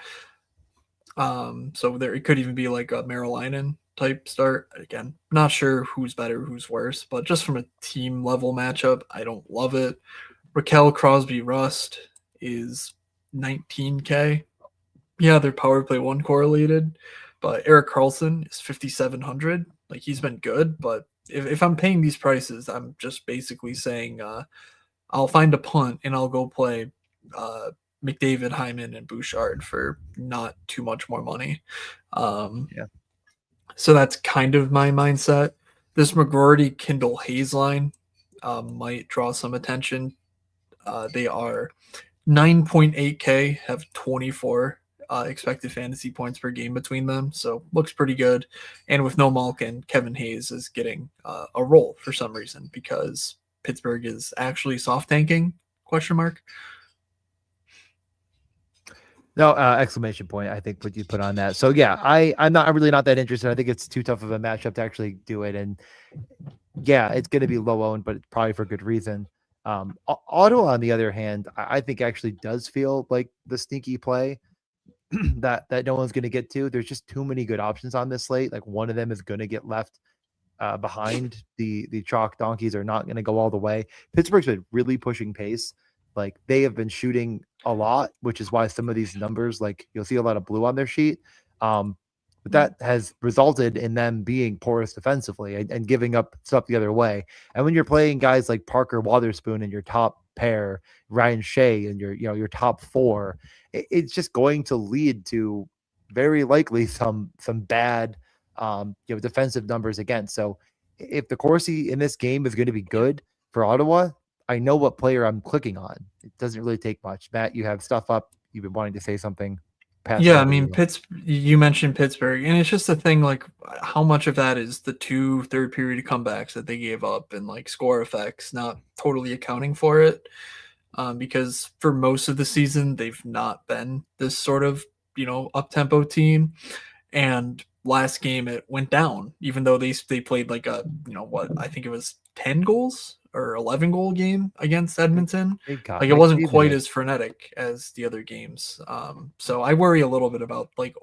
So there it could even be like a Merrilainen type start. Again, not sure who's better, who's worse, but just from a team level matchup, I don't love it. Raquel, Crosby, Rust is 19K. Yeah, they're power play one correlated, but Eric Carlson is 5,700. He's been good, but if I'm paying these prices, I'm just basically saying I'll find a punt and I'll go play McDavid, Hyman, and Bouchard for not too much more money. So that's kind of my mindset. This McGroarty Kindle Hayes line might draw some attention. They are 9.8K, have 24 expected fantasy points per game between them, so looks pretty good. And with no Malkin, Kevin Hayes is getting a role for some reason because Pittsburgh is actually soft tanking? Question mark. No, exclamation point. I think what you put on that. So yeah, I'm really not that interested. I think it's too tough of a matchup to actually do it. And yeah, it's going to be low owned, but probably for good reason. Ottawa, on the other hand, I think actually does feel like the sneaky play that no one's going to get to. There's just too many good options on this slate. Like one of them is going to get left behind. The chalk donkeys are not going to go all the way. Pittsburgh's been really pushing pace. Like they have been shooting a lot, which is why some of these numbers, like you'll see a lot of blue on their sheet. But that has resulted in them being porous defensively and giving up stuff the other way. And when you're playing guys like Parker Wotherspoon in your top pair, Ryan Shea in your top four, it's just going to lead to very likely some bad defensive numbers again. So if the Corsi in this game is going to be good for Ottawa, I know what player I'm clicking on. It doesn't really take much. Matt, you have stuff up. You've been wanting to say something. Yeah, I mean, you mentioned Pittsburgh, and it's just a thing like how much of that is the 2 third period comebacks that they gave up and like score effects, not totally accounting for it. Because for most of the season, they've not been this sort of, up tempo team. And last game, it went down, even though they played like a, I think it was 10 goals or 11 goal game against Edmonton. Like it wasn't quite as frenetic as the other games. So I worry a little bit about like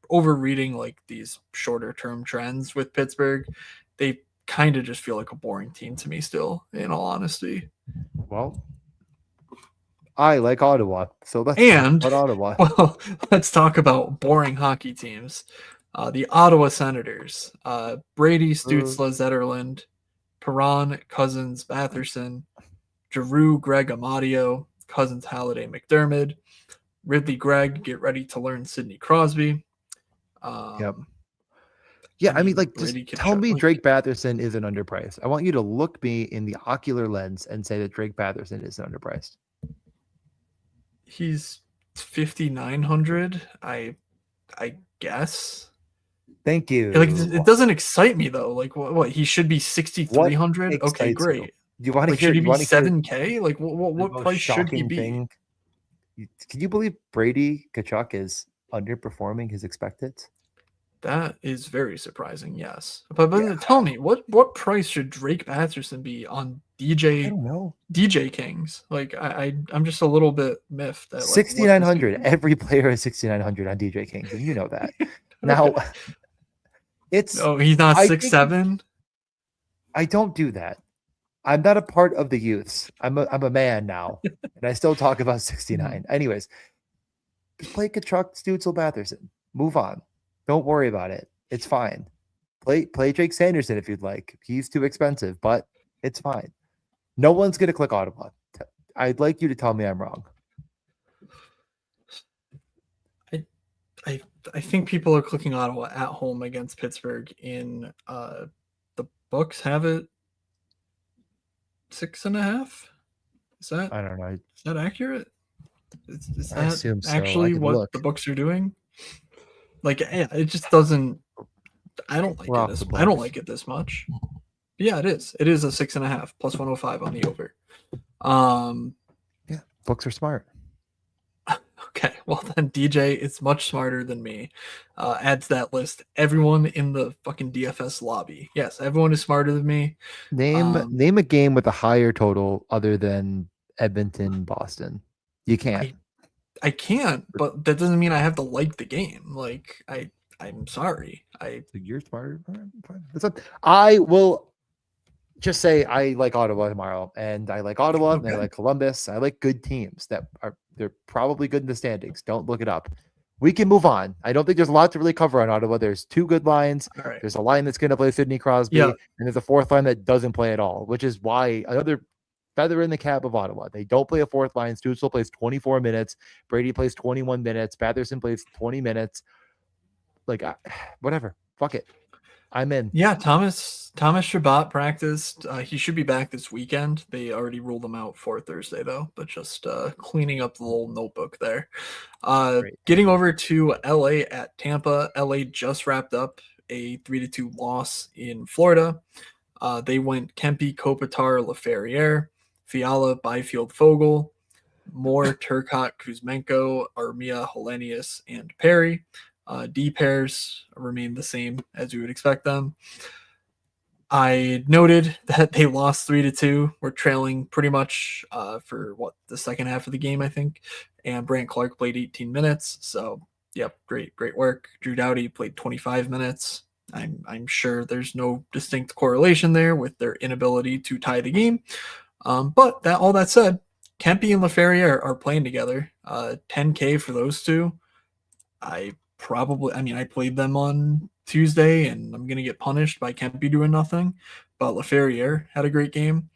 overreading like these shorter term trends with Pittsburgh. They kind of just feel like a boring team to me still, in all honesty. Well, I like Ottawa, so let's talk about Ottawa. Well, let's talk about boring hockey teams. The Ottawa Senators, Brady, Stützle, Zetterlund, Perron, Cousins, Batherson, Giroux, Greg Amadio, Cousins, Halliday, McDermott, Ridley, Gregg, get ready to learn Sidney Crosby. Yep. Yeah, I mean, like, just tell me Drake Batherson isn't underpriced. I want you to look me in the ocular lens and say that Drake Batherson isn't underpriced. He's 5,900. I guess. Thank you. Like it doesn't excite me though. Like what he should be 6,300. Okay, great. You want to hear? Should he be 7K? Like what price should he be? Thing. Can you believe Brady Tkachuk is underperforming his expected? That is very surprising. Yes, but tell me what price should Drake Batherson be on DJ? I don't know. DJ Kings. Like I'm just a little bit miffed at 6,900. Every player is 6,900 on DJ Kings, and you know that. Now, he's not 6'7". I don't do that. I'm not a part of the youths. I'm a man now, and I still talk about 69. Anyways, play Tkachuk, Stützle, Batherson. Move on. Don't worry about it. It's fine. Play Jake Sanderson if you'd like. He's too expensive, but it's fine. No one's gonna click Ottawa. I'd like you to tell me I'm wrong. I think people are clicking Ottawa at home against Pittsburgh. In the books have it 6.5. Is that? I don't know. Is that accurate? Is that I assume so. actually what the books are doing? Like, yeah, it just doesn't. I don't like it. I don't like it this much. Yeah, it is. It is a 6.5 plus 105 on the over. Yeah, books are smart. Okay, well then DJ is much smarter than me. Add to that list everyone in the fucking DFS lobby. Yes, everyone is smarter than me. Name a game with a higher total other than Edmonton, Boston. You can't. I can't, but that doesn't mean I have to like the game. Like I'm sorry. You're smarter. I will just say I like Ottawa tomorrow, and I like Ottawa, and I like Columbus. I like good teams they're probably good in the standings. Don't look it up. We can move on. I don't think there's a lot to really cover on Ottawa. There's 2 good lines. Right. There's a line that's going to play Sidney Crosby, and there's a 4th line that doesn't play at all, which is why another feather in the cap of Ottawa. They don't play a 4th line. Stützle plays 24 minutes. Brady plays 21 minutes. Batherson plays 20 minutes. Like, whatever. Fuck it. I'm in. Yeah, Thomas Shabbat practiced. He should be back this weekend. They already ruled him out for Thursday though, but just cleaning up the little notebook there. Great. Getting over to LA at Tampa. LA just wrapped up a 3-2 loss in Florida. They went Kempe, Kopitar, LaFerriere, Fiala, Byfield, Fogel, Moore, Turcotte, Kuzmenko, Armia, Hellenius, and Perry. D pairs remain the same as we would expect them. I noted that they lost 3-2. We're trailing pretty much for the second half of the game, I think. And Brant Clark played 18 minutes. So, yep, great work. Drew Doughty played 25 minutes. I'm sure there's no distinct correlation there with their inability to tie the game. But all that said, Kempe and LaFerriere are playing together. 10K for those two. I played them on Tuesday, and I'm gonna get punished by Kempe doing nothing. But LaFerriere had a great game.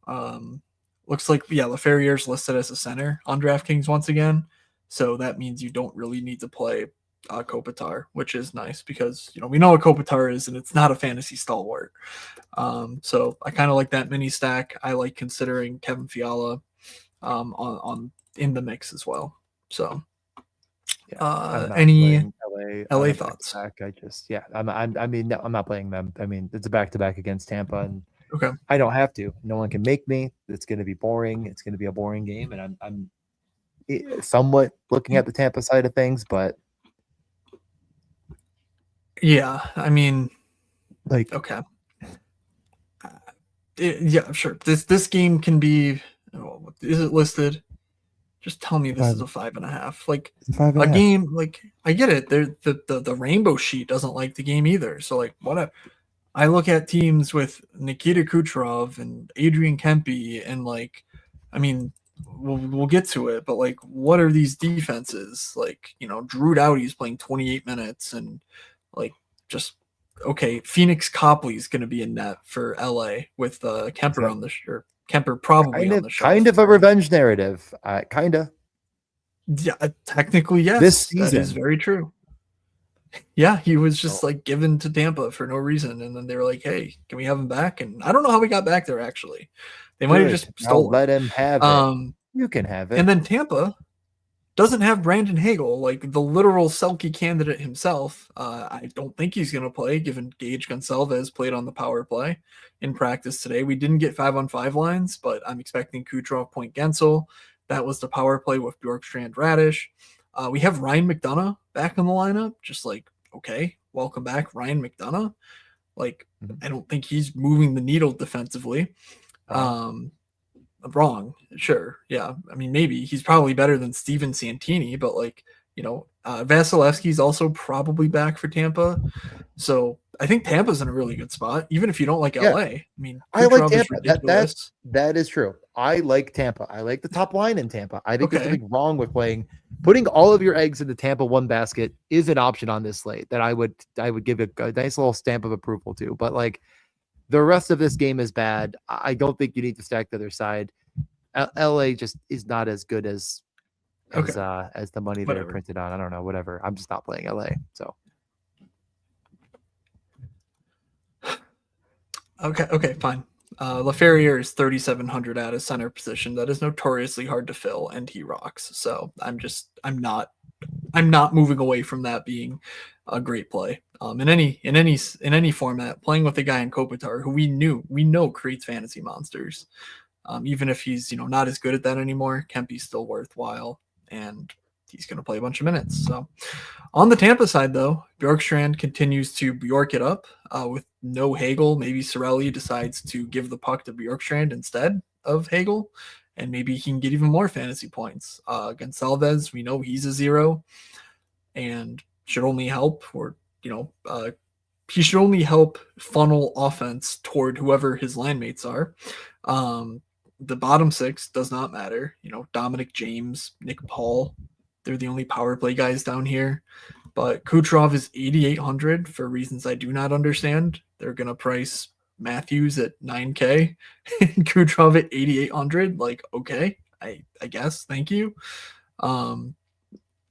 Looks like LaFerriere's listed as a center on DraftKings once again, so that means you don't really need to play Kopitar, which is nice because we know what Kopitar is, and it's not a fantasy stalwart. So I kind of like that mini stack. I like considering Kevin Fiala on in the mix as well. So. Any LA thoughts? I'm not playing them. I mean, it's a back-to-back against Tampa, and Okay. I don't have to. No one can make me. It's going to be boring. It's going to be a boring game, and I'm somewhat looking at the Tampa side of things, but yeah, I mean, like, okay, yeah, sure. This game can be. Is it listed? Just tell me this is a 5.5. Like a game, like I get it. The rainbow sheet doesn't like the game either. So like what I look at teams with Nikita Kucherov and Adrian Kempe and like, I mean, we'll get to it, but like, what are these defenses? Like, Drew Doughty's playing 28 minutes and like just okay. Phoenix Copley's going to be in net for LA with Kemper on the shirt. Kemper probably on the shelf. Kind of a revenge narrative. Kind of. Yeah, technically, yes. This season. That is very true. Yeah, he was just like given to Tampa for no reason, and then they were like, "Hey, can we have him back?" And I don't know how we got back there. Actually, they might have just stolen. Let him have it. You can have it. And then Tampa doesn't have Brandon Hagel, like the literal Selke candidate himself. I don't think he's going to play, given Gage Gonçalves played on the power play in practice today. We didn't get 5-on-5 lines, but I'm expecting Kucherov, Point, Gensel. That was the power play with Bjorkstrand, Radish. We have Ryan McDonough back in the lineup. Just like, okay, welcome back, Ryan McDonough. Like, I don't think he's moving the needle defensively. Wrong, sure, yeah. I mean, maybe he's probably better than Steven Santini, but like, Vasilevsky's also probably back for Tampa. So I think Tampa's in a really good spot, even if you don't like LA. I mean, I like Tampa. That is true. I like Tampa. I like the top line in Tampa. I think there's something wrong with putting all of your eggs in the Tampa one basket is an option on this slate that I would give a nice little stamp of approval to. But like the rest of this game is bad. I don't think you need to stack the other side. LA just is not as good as the money they're printed on. I don't know, whatever. I'm just not playing LA. So okay, fine. LaFerriere is 3,700 at a center position. That is notoriously hard to fill, and he rocks. So I'm not moving away from that being a great play. In any format, playing with a guy in Kopitar who we know creates fantasy monsters. Even if he's not as good at that anymore, Kempe's still worthwhile, and he's going to play a bunch of minutes. So on the Tampa side, though, Bjorkstrand continues to Bjork it up with no Hagel. Maybe Cirelli decides to give the puck to Bjorkstrand instead of Hagel, and maybe he can get even more fantasy points. Gonçalves, we know he's a 0 and should only help, he should only help funnel offense toward whoever his line mates are. The bottom 6 does not matter. Dominic James, Nick Paul, they're the only power play guys down here. But Kucherov is 8,800 for reasons I do not understand. They're going to price Matthews at 9K and Kucherov at 8,800. Like, okay, I guess. Thank you.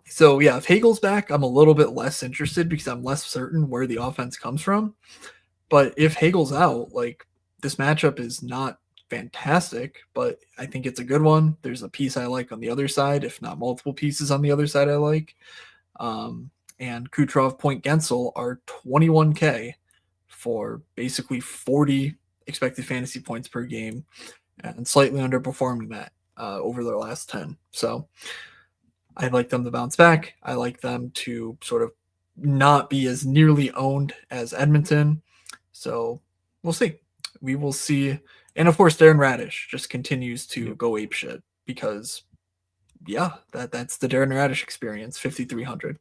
So yeah, if Hagel's back, I'm a little bit less interested because I'm less certain where the offense comes from. But if Hagel's out, like this matchup is not fantastic, but I think it's a good one. There's a piece I like on the other side, if not multiple pieces on the other side I like. And Kucherov, Point, Gensel are 21K for basically 40 expected fantasy points per game and slightly underperforming that over their last 10. So I like them to bounce back. I like them to sort of not be as nearly owned as Edmonton. So we'll see. We will see. And of course, Darren Radish just continues to go ape shit because, yeah, that's the Darren Radish experience, 5,300.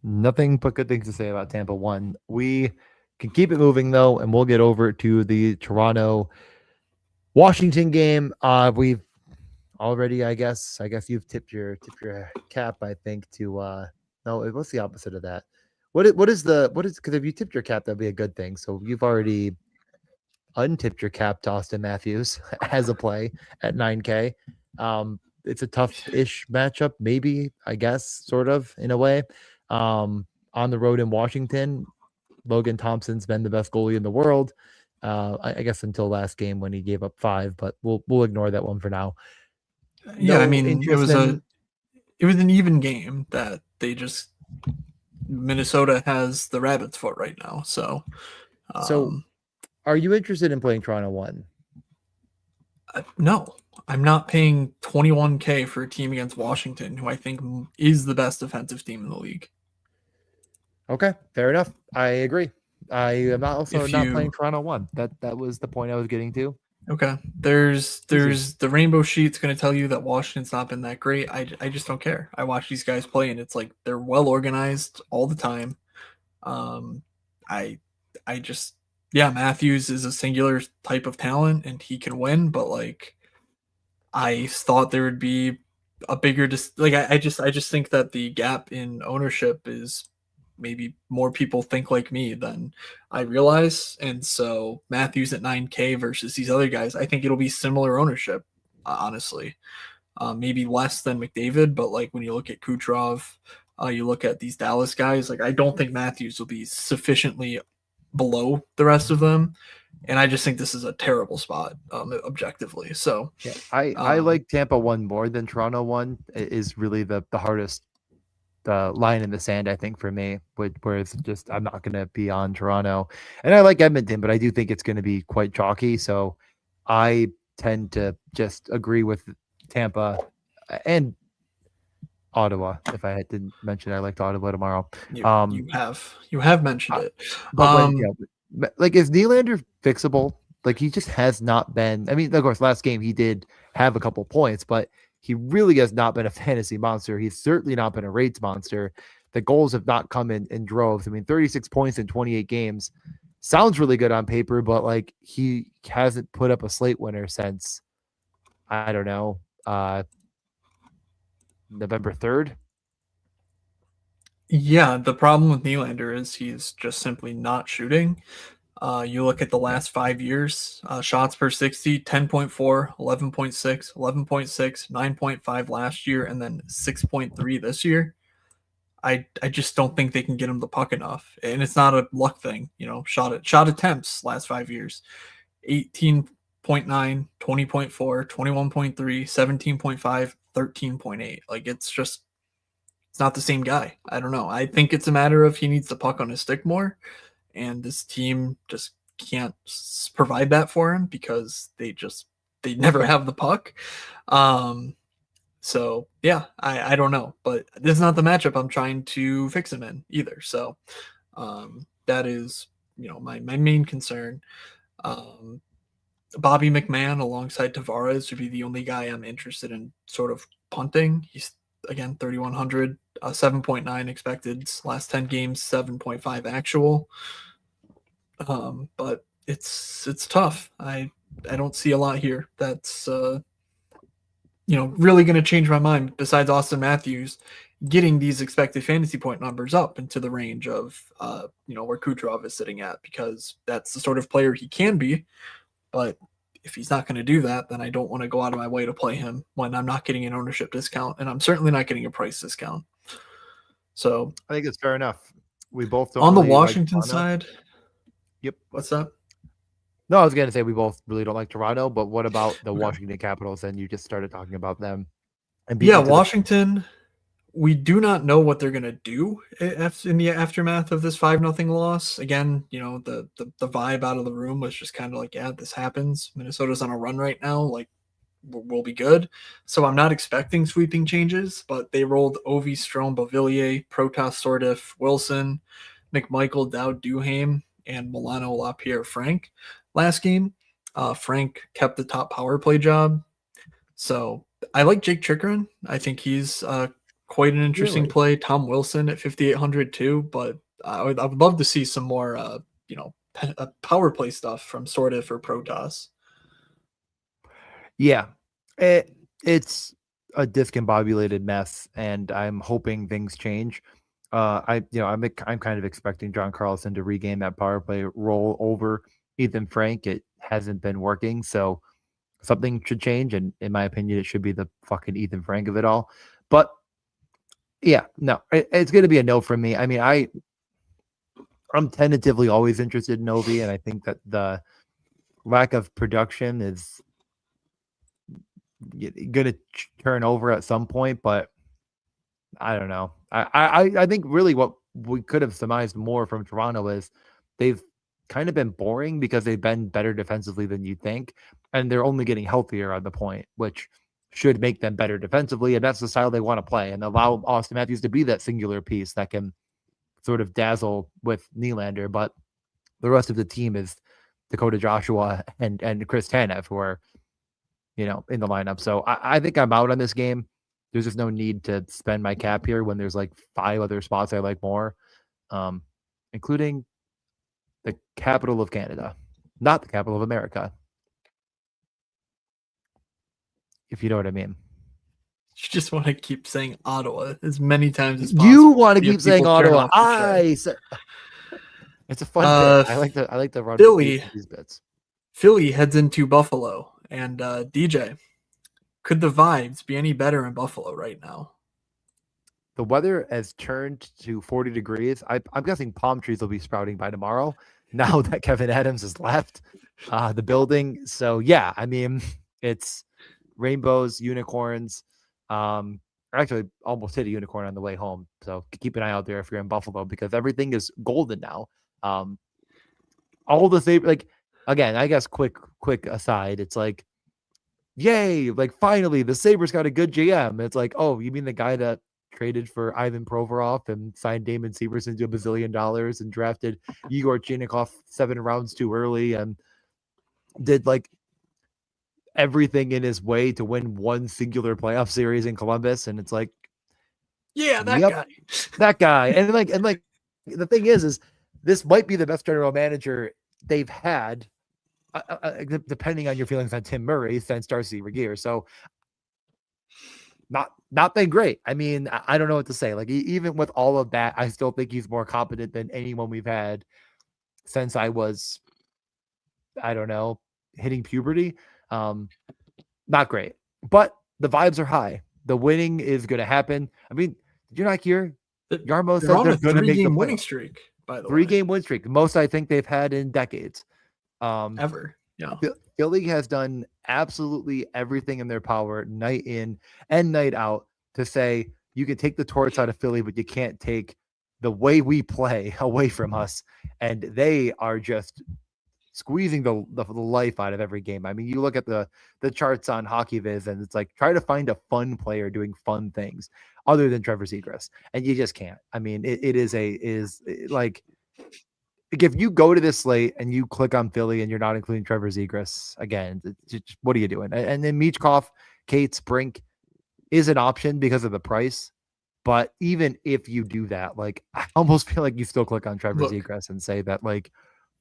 Nothing but good things to say about Tampa 1. We can keep it moving, though, and we'll get over to the Toronto Washington game. We've already, I guess you've tipped your cap, I think, to no, what's the opposite of that? What is because if you tipped your cap, that'd be a good thing. So you've already untipped your cap to Austin Matthews as a play at 9K. It's a tough-ish matchup, maybe, I guess, sort of, in a way. On the road in Washington, Logan Thompson's been the best goalie in the world. I guess until last game when he gave up 5, but we'll ignore that one for now. Yeah, I No mean, interest it was an even game that they just Minnesota has the rabbit's foot right now. So are you interested in playing Toronto 1? No, I'm not paying 21K for a team against Washington, who I think is the best defensive team in the league. Okay, fair enough. I agree. I am also not playing you Toronto 1. That was the point I was getting to. Okay. There's the rainbow sheet's going to tell you that Washington's not been that great. I just don't care. I watch these guys play and it's like they're well organized all the time. I I just yeah, Matthews is a singular type of talent and he can win, but like I thought there would be a bigger I just think that the gap in ownership is maybe more people think like me than I realize. And so Matthews at 9K versus these other guys, I think it'll be similar ownership, honestly. Maybe less than McDavid, but like when you look at Kucherov, you look at these Dallas guys, like I don't think Matthews will be sufficiently below the rest of them. And I just think this is a terrible spot, objectively. So yeah, I like Tampa 1 more than Toronto 1. It is really the hardest line in the sand, I think, for me, where it's just I'm not going to be on Toronto. And I like Edmonton, but I do think it's going to be quite chalky. So I tend to just agree with Tampa and Ottawa. If I didn't mention I liked Ottawa tomorrow. You have mentioned it. But like, is Nylander fixable? Like, he just has not been. I mean, of course, last game he did have a couple points, but he really has not been a fantasy monster. He's certainly not been a rates monster. The goals have not come in droves. I mean, 36 points in 28 games sounds really good on paper, but like he hasn't put up a slate winner since, I don't know, November 3rd. Yeah, the problem with Nylander is he's just simply not shooting. You look at the last 5 years, shots per 60, 10.4, 11.6, 11.6, 9.5 last year, and then 6.3 this year. I just don't think they can get him the puck enough. And it's not a luck thing, shot attempts last 5 years. 18.9, 20.4, 21.3, 17.5, 13.8. Like it's not the same guy. I don't know. I think it's a matter of he needs the puck on his stick more, and this team just can't provide that for him because they never have the puck. So yeah, I don't know, but this is not the matchup I'm trying to fix him in either. So that is my main concern. Bobby McMahon alongside Tavares would be the only guy I'm interested in sort of punting. He's again 3,100, 7.9 expected last 10 games, 7.5 actual. But it's tough. I don't see a lot here that's really going to change my mind. Besides Austin Matthews getting these expected fantasy point numbers up into the range of where Kucherov is sitting at, because that's the sort of player he can be. But if he's not going to do that, then I don't want to go out of my way to play him when I'm not getting an ownership discount, and I'm certainly not getting a price discount. So I think it's fair enough. We both don't on the really like Washington Toronto. side, Yep. what's that? No, I was going to say we both really don't like Toronto, but what about the Okay. Washington Capitals? And you just started talking about them and beat Yeah, me to the Washington. We do not know what they're going to do in the aftermath of this 5-0 loss. Again, the vibe out of the room was just kind of like, yeah, this happens. Minnesota's on a run right now. Like, we'll be good. So I'm not expecting sweeping changes, but they rolled Ovi, Strome, Beauvillier, Protas, Sordif, Wilson, McMichael, Dowd, Duhaime, and Milano LaPierre Frank last game. Frank kept the top power play job. So I like Jake Chikrin. I think he's quite an interesting Really? play. Tom Wilson at 5,800 too, but I would love to see some more, power play stuff from Sordif or Protas. Yeah, it's a discombobulated mess, and I'm hoping things change. I'm kind of expecting John Carlson to regain that power play role over Ethan Frank. It hasn't been working, so something should change. And in my opinion, it should be the fucking Ethan Frank of it all. But yeah, no, it's going to be a no from me. I mean, I'm tentatively always interested in Ovi, and I think that the lack of production is going to turn over at some point, but I don't know. I think really what we could have surmised more from Toronto is they've kind of been boring because they've been better defensively than you think, and they're only getting healthier on the point, which should make them better defensively, and that's the style they want to play, and allow Austin Matthews to be that singular piece that can sort of dazzle with Nylander, but the rest of the team is Dakota Joshua and Chris Tanev, who are in the lineup. So I think I'm out on this game. There's just no need to spend my cap here when there's like 5 other spots I like more, including the capital of Canada, not the capital of America, if you know what I mean. You just want to keep saying Ottawa as many times as possible. You want to keep saying Ottawa. It's a fun bit. I like to run Philly. these bits. Philly heads into Buffalo, and DJ, could the vibes be any better in Buffalo right now? The weather has turned to 40 degrees. I'm guessing palm trees will be sprouting by tomorrow now that Kevin Adams has left the building. So, yeah, I mean, it's rainbows, unicorns. I actually almost hit a unicorn on the way home. So keep an eye out there if you're in Buffalo because everything is golden now. All the same, like, again, I guess quick aside, it's like, yay, like finally the Sabres got a good GM. It's like, oh, you mean the guy that traded for Ivan Provorov and signed Damon Severson to $1 billion and drafted Igor Chinnikov 7 rounds too early and did like everything in his way to win one singular playoff series in Columbus. And it's like, yeah, that guy. And like the thing is this might be the best general manager they've had, depending on your feelings on Tim Murray since Darcy Regier. So not been great. I mean, I don't know what to say. Like even with all of that, I still think he's more competent than anyone we've had since I was, I don't know, hitting puberty. Not great, but the vibes are high. The winning is going to happen. I mean, did you not hear? Yarmo said they're going to make the winning streak. By the way, 3-game win streak, the most I think they've had in decades. Ever. Yeah. Philly has done absolutely everything in their power, night in and night out, to say you can take the torch out of Philly, but you can't take the way we play away from us. And they are just squeezing the life out of every game. I mean, you look at the charts on HockeyViz, and it's like try to find a fun player doing fun things other than Trevor Zegras, and you just can't. I mean, it is like if you go to this slate and you click on Philly and you're not including Trevor Zegras, again, just, what are you doing? And then Michkov, Cates, Brink is an option because of the price. But even if you do that, like I almost feel like you still click on Trevor Zegras and say that like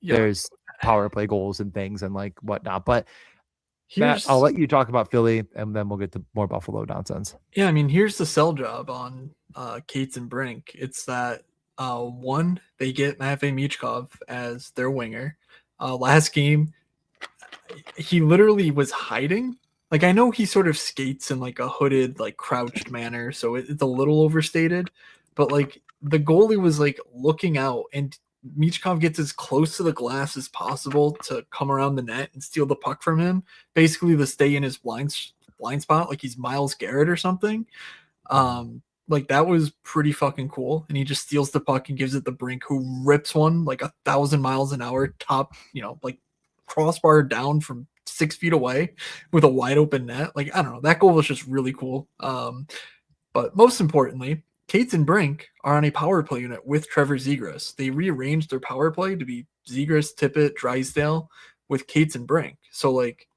there's power play goals and things and like whatnot. But Matt, I'll let you talk about Philly and then we'll get to more Buffalo nonsense. Yeah, I mean, here's the sell job on Cates and Brink. It's that one, they get Matvei Michkov as their winger. Last game, he literally was hiding. Like, I know he sort of skates in like a hooded, like crouched manner, so it's a little overstated. But like the goalie was like looking out, and Michkov gets as close to the glass as possible to come around the net and steal the puck from him, basically to stay in his blind spot, like he's Miles Garrett or something. Like that was pretty fucking cool. And he just steals the puck and gives it the Brink, who rips one like 1,000 miles an hour, top, like crossbar down from 6 feet away with a wide open net. Like, I don't know, that goal was just really cool. But most importantly, Cates and Brink are on a power play unit with Trevor Zegras. They rearranged their power play to be Zegras, Tippett, Drysdale with Cates and Brink. So like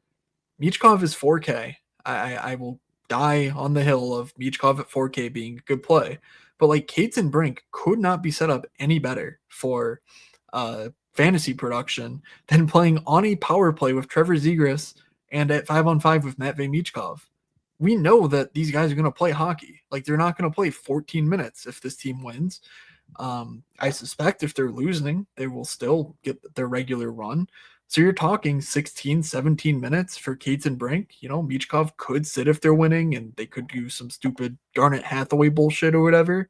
Michkov is 4K. I will die on the hill of Michkov at 4K being a good play. But like Cates and Brink could not be set up any better for fantasy production than playing on a power play with Trevor Zegras and at 5-on-5 with Matvey Michkov. We know that these guys are going to play hockey. Like, they're not going to play 14 minutes if this team wins. I suspect if they're losing, they will still get their regular run. So you're talking 16, 17 minutes for Cates and Brink. Michkov could sit if they're winning, and they could do some stupid Garnet Hathaway bullshit or whatever.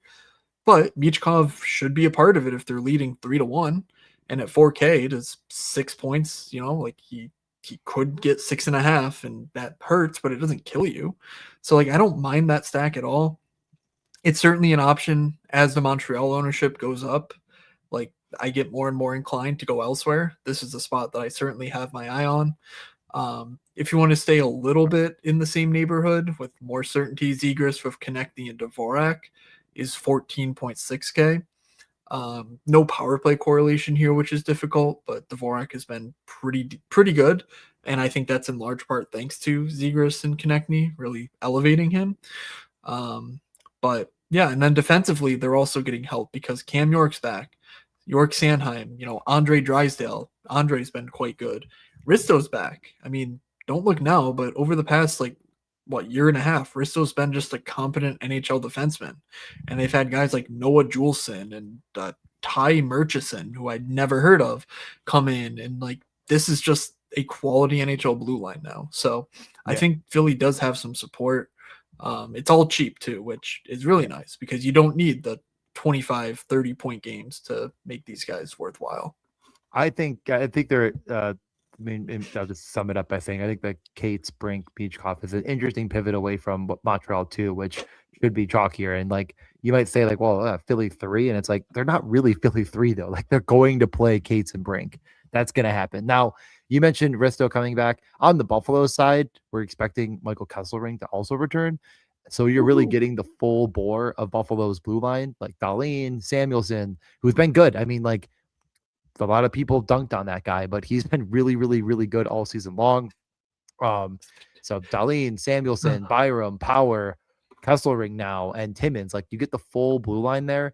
But Michkov should be a part of it if they're leading 3-1. And at 4K, it is 6 points. Like he could get 6.5, and that hurts, but it doesn't kill you. So like, I don't mind that stack at all. It's certainly an option as the Montreal ownership goes up. Like, I get more and more inclined to go elsewhere. This is a spot that I certainly have my eye on. If you want to stay a little bit in the same neighborhood with more certainty, Zegras with Konechny and Dvorak is 14.6K. No power play correlation here, which is difficult, but Dvorak has been pretty good, and I think that's in large part thanks to Zegras and Konechny really elevating him. But yeah, and then defensively, they're also getting help because Cam York's back, York Sandheim, Andre Drysdale. Andre's been quite good. Risto's back. I mean, don't look now, but over the past year and a half, Risto's been just a competent NHL defenseman. And they've had guys like Noah Juleson and Ty Murchison, who I'd never heard of, come in. And like, this is just a quality NHL blue line now. So I think Philly does have some support. It's all cheap too, which is really nice because you don't need the 25, 30 point games to make these guys worthwhile. I think they're, I'll just sum it up by saying I think that Cates, Brink, Michkov is an interesting pivot away from Montreal 2, which should be chalkier. And like, you might say like, well, Philly 3, and it's like, they're not really Philly 3 though. Like, they're going to play Cates and Brink. That's going to happen. Now, you mentioned Risto coming back. On the Buffalo side, we're expecting Michael Kesselring to also return. So you're really getting the full bore of Buffalo's blue line, like Dahlin, Samuelson, who's been good. I mean, like, a lot of people dunked on that guy, but he's been really, really, really good all season long. So Dahlin, Samuelson, Byram, Power, Kesselring now, and Timmins, like, you get the full blue line there.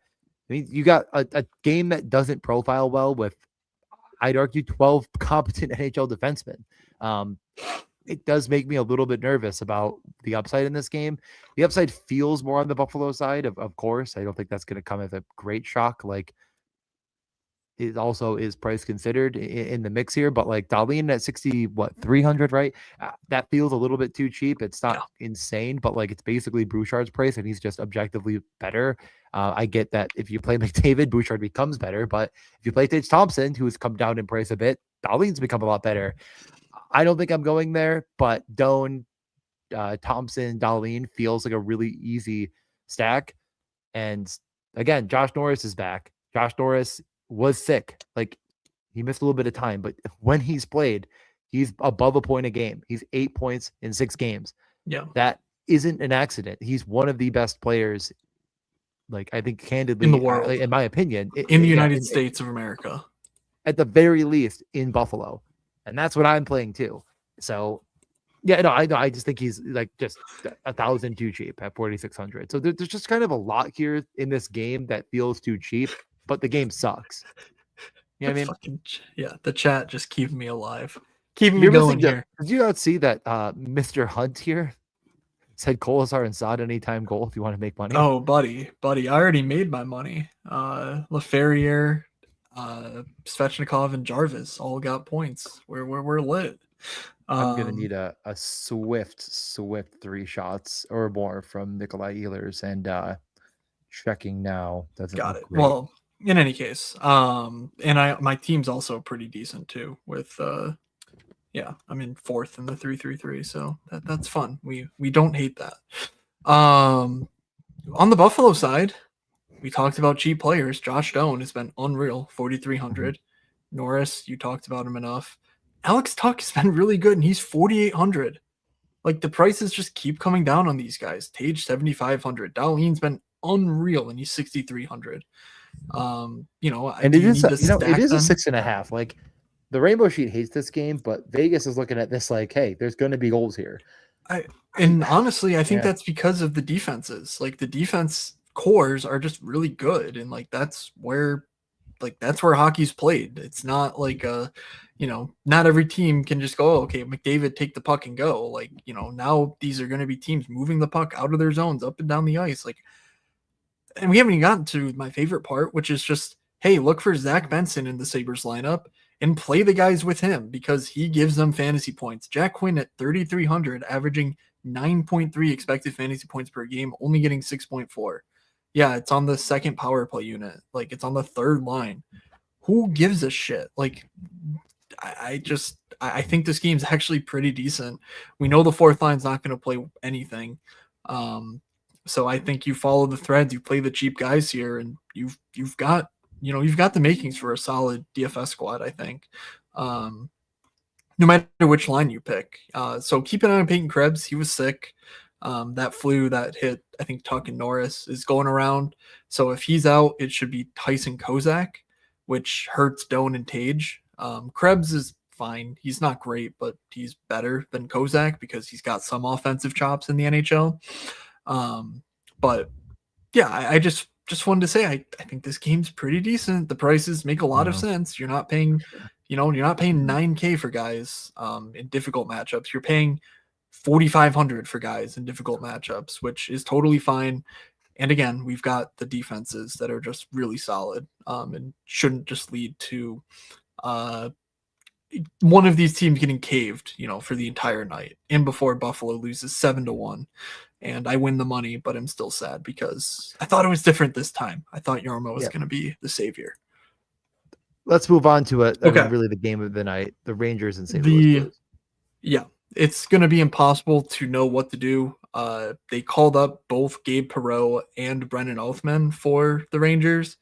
I mean, you got a game that doesn't profile well with, I'd argue, 12 competent NHL defensemen. It does make me a little bit nervous about the upside in this game. The upside feels more on the Buffalo side, of course. I don't think that's going to come as a great shock. Like, it also is price considered in the mix here, but like Dahlin at 300, right? That feels a little bit too cheap. It's not insane, but like, it's basically Bouchard's price, and he's just objectively better. I get that if you play McDavid, Bouchard becomes better, but if you play Tage Thompson, who has come down in price a bit, Dahlin's become a lot better. I don't think I'm going there, but Doan, Thompson, Dahlin feels like a really easy stack. And again, Josh Norris is back. Josh Norris was sick. Like, he missed a little bit of time, but when he's played, he's above a point a game. He's 8 points in 6 games. Yeah. That isn't an accident. He's one of the best players, like, I think, candidly, in the world, in my opinion, in the United States of America, at the very least in Buffalo. And that's what I'm playing too. So yeah, no, I just think he's like just 1,000 too cheap at 4,600. So there's just kind of a lot here in this game that feels too cheap, but the game sucks. You know what I mean? Yeah, the chat just keeping me alive, keeping me going here. Did you not see that Mr. Hunt here said Kolesar and Saad anytime goal if you want to make money? Oh, buddy, I already made my money. Laferriere, Svechnikov, and Jarvis all got points. We're lit. I'm gonna need a swift 3 shots or more from Nikolai Ehlers, and checking now doesn't Got look it. great. Well, in any case, and my team's also pretty decent too. With yeah, I'm in fourth in the 3-3-3, so that's fun. We don't hate that. On the Buffalo side, we talked about cheap players. Josh Doan has been unreal, 4,300. Norris, you talked about him enough. Alex Tuck has been really good, and he's 4,800. Like the prices just keep coming down on these guys. Tage 7,500. Darlene's been unreal, and he's 6,300. And Do it you is need to it stack is a them? 6.5. Like the Rainbow Sheet hates this game, but Vegas is looking at this like, hey, there's going to be goals here. And honestly, I think Yeah. that's because of the defenses. Like the defense cores are just really good, and that's where hockey's played. It's not like not every team can just go, oh, okay, McDavid, take the puck and go. Like, now these are going to be teams moving the puck out of their zones, up and down the ice. Like, and we haven't even gotten to my favorite part, which is just, hey, look for Zach Benson in the Sabres lineup and play the guys with him because he gives them fantasy points. Jack Quinn at 3,300, averaging 9.3 expected fantasy points per game, only getting 6.4. Yeah, it's on the second power play unit. Like, it's on the third line. Who gives a shit? Like, I think this game's actually pretty decent. We know the fourth line's not going to play anything. So I think you follow the threads, you play the cheap guys here, and you've got the makings for a solid DFS squad. I think, no matter which line you pick. So keep an eye on Peyton Krebs. He was sick. That flu that hit, I think, Tuck and Norris is going around. So if he's out, it should be Tyson Kozak, which hurts Doan and Tage. Krebs is fine. He's not great, but he's better than Kozak because he's got some offensive chops in the NHL. But yeah, I just wanted to say I think this game's pretty decent. The prices make a lot of sense. You're not paying, you're not paying 9K for guys in difficult matchups. You're paying 4,500 for guys in difficult matchups, which is totally fine. And again, we've got the defenses that are just really solid and shouldn't just lead to one of these teams getting caved, for the entire night. And before Buffalo loses 7-1, and I win the money, but I'm still sad because I thought it was different this time. I thought Yarmo was going to be the savior. Let's move on to Okay. really the game of the night: the Rangers and St. Louis Blues. Yeah, it's going to be impossible to know what to do. They called up both Gabe Perreault and Brendan Othman for the Rangers.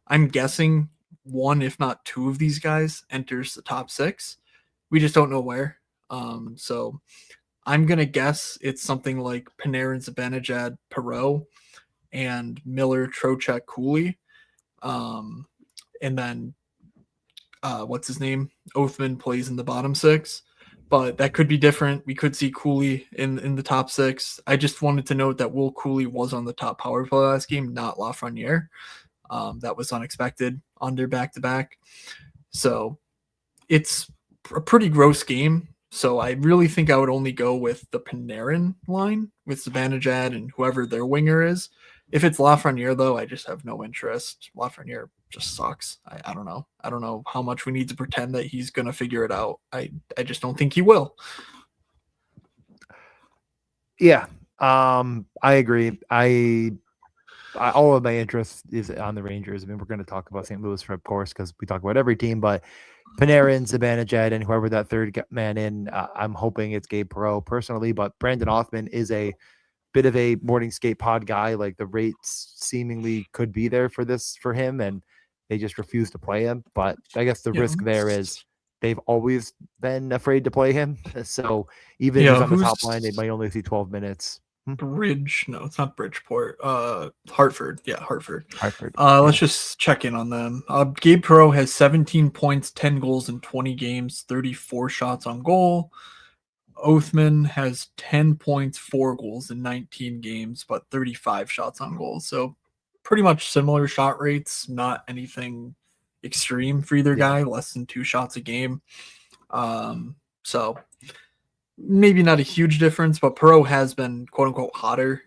I'm guessing one, if not two of these guys enters the top 6. We just don't know where. So I'm going to guess it's something like Panarin, Zibanejad, Perreault, and Miller, Trocheck, Cooley. And then, what's his name? Othman plays in the bottom 6. But that could be different. We could see Cooley in the top 6. I just wanted to note that Will Cooley was on the top power play last game, not Lafreniere. That was unexpected on their back-to-back. So it's a pretty gross game. So I really think I would only go with the Panarin line with Zibanejad and whoever their winger is. If it's Lafreniere, though, I just have no interest. Lafreniere just sucks. I don't know. I don't know how much we need to pretend that he's going to figure it out. I just don't think he will. Yeah, I agree. I all of my interest is on the Rangers. I mean, we're going to talk about St. Louis, of course, because we talk about every team, but Panarin, Zibanejad, and whoever that third man in, I'm hoping it's Gabe Perreault personally, but Brandon Othman is a bit of a morning skate pod guy. Like the rates seemingly could be there for him, and they just refuse to play him. But I guess the risk there is they've always been afraid to play him. So even if he's on the top line, they might only see 12 minutes. Bridge? No, it's not Bridgeport. Hartford. Yeah, Hartford. Hartford. Let's just check in on them. Gabe Perreault has 17 points, 10 goals in 20 games, 34 shots on goal. Othman has 10 points, 4 goals in 19 games, but 35 shots on goal. So pretty much similar shot rates, not anything extreme for either guy, less than 2 shots a game. So maybe not a huge difference, but Perreault has been quote unquote hotter.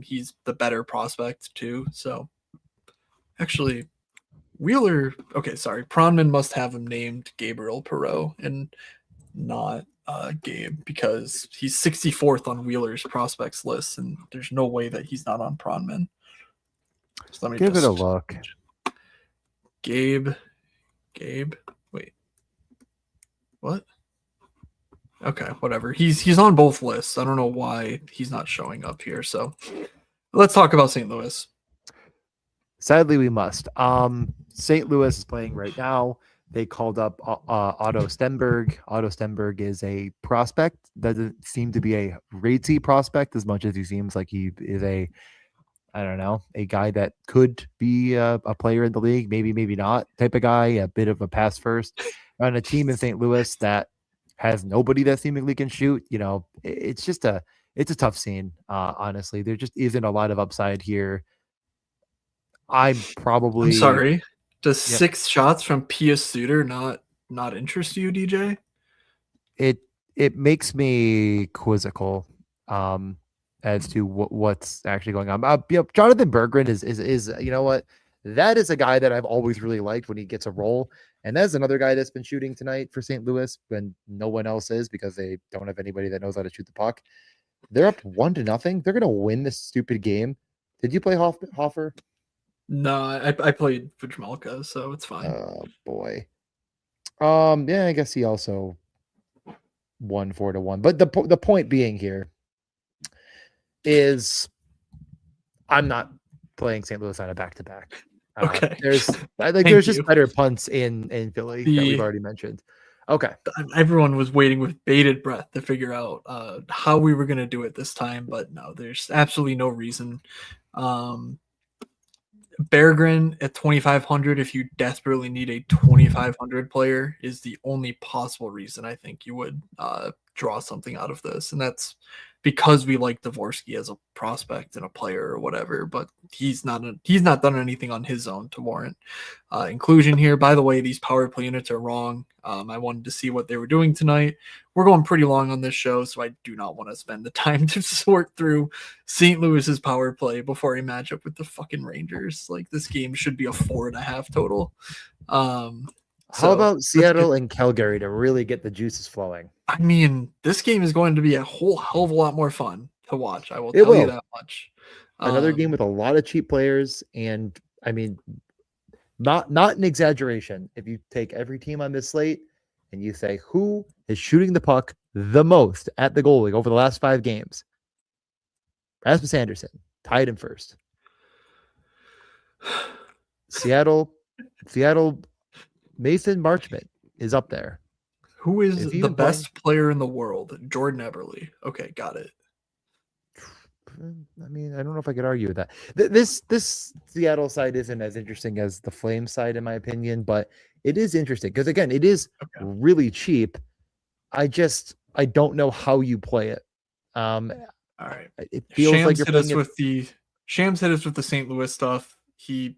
He's the better prospect too. So actually, Wheeler, okay, sorry, Pronman must have him named Gabriel Perreault and not Gabe, because he's 64th on Wheeler's prospects list, and there's no way that he's not on Pronman. So let me Give it just a look. Gabe, wait, what? Okay, whatever. He's on both lists. I don't know why he's not showing up here. So let's talk about St. Louis. Sadly, we must. St. Louis is playing right now. They called up Otto Stenberg. Otto Stenberg is a prospect. Doesn't seem to be a ratey prospect as much as he seems like he is a, I don't know, a guy that could be a player in the league, maybe not type of guy, a bit of a pass first on a team in St. Louis that has nobody that seemingly can shoot. It's a tough scene. Honestly, there just isn't a lot of upside here. I'm sorry. Does Yep. 6 shots from Pia Suter not interest you, DJ? It makes me quizzical as to what's actually going on. Jonathan Berggren is you know what? That is a guy that I've always really liked when he gets a role. And that's another guy that's been shooting tonight for St. Louis when no one else is because they don't have anybody that knows how to shoot the puck. They're up 1-0. They're gonna win this stupid game. Did you play Hoffer? No, I played Vujmelka, so it's fine. Oh boy. Yeah, I guess he also won 4-1. But the point being here is I'm not playing St. Louis on a back-to-back. Okay. There's just better punts in Philly that we've already mentioned. Okay. Everyone was waiting with bated breath to figure out how we were going to do it this time, but no, there's absolutely no reason. Berggren at 2,500, if you desperately need a 2,500 player, is the only possible reason I think you would draw something out of this. And that's because we like Dvorsky as a prospect and a player or whatever, but he's not done anything on his own to warrant inclusion here. By the way, these power play units are wrong. I wanted to see what they were doing tonight. We're going pretty long on this show, so I do not want to spend the time to sort through St. Louis's power play before I match up with the fucking Rangers. Like, this game should be a 4.5 total. How about Seattle and Calgary to really get the juices flowing? I mean, this game is going to be a whole hell of a lot more fun to watch. I will tell you that much. Another game with a lot of cheap players, and I mean, not an exaggeration. If you take every team on this slate and you say who is shooting the puck the most at the goalie over the last 5 games, Rasmus Anderson tied him first. Seattle, Mason Marchment is up there. Who is the best player in the world? Jordan Eberle. Okay, got it. I mean, I don't know if I could argue with that. This Seattle side isn't as interesting as the Flames side, in my opinion, but it is interesting because, again, it is really cheap. I don't know how you play it. All right. It feels Shams like you're hit us with the St. Louis stuff. He's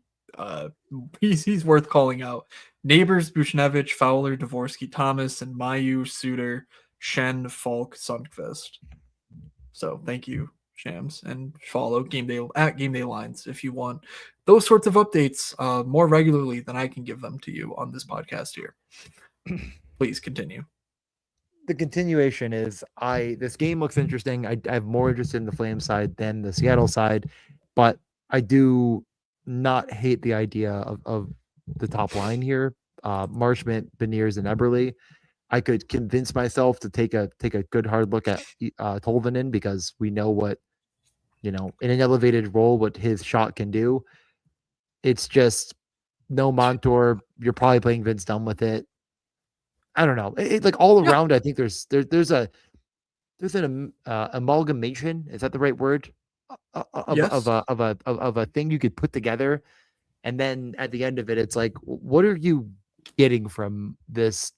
worth calling out. Neighbors, Buchnevich, Fowler, Dvorsky, Thomas, and Mayu, Suter, Shen, Falk, Sundqvist. So thank you, Shams, and follow Game Day Lines if you want those sorts of updates more regularly than I can give them to you on this podcast here. Please continue. The continuation is this game looks interesting. I'm more interested in the Flames side than the Seattle side, but I do not hate the idea of the top line here. Marchment, Beniers, and Eberle. I could convince myself to take a good hard look at Tolvanen because we know what, in an elevated role, what his shot can do. It's just no Montour. You're probably playing Vince Dunn with it. I don't know. Like all around, I think there's an amalgamation. Is that the right word? Yes. Of a thing you could put together, and then at the end of it, it's like, what are you getting from this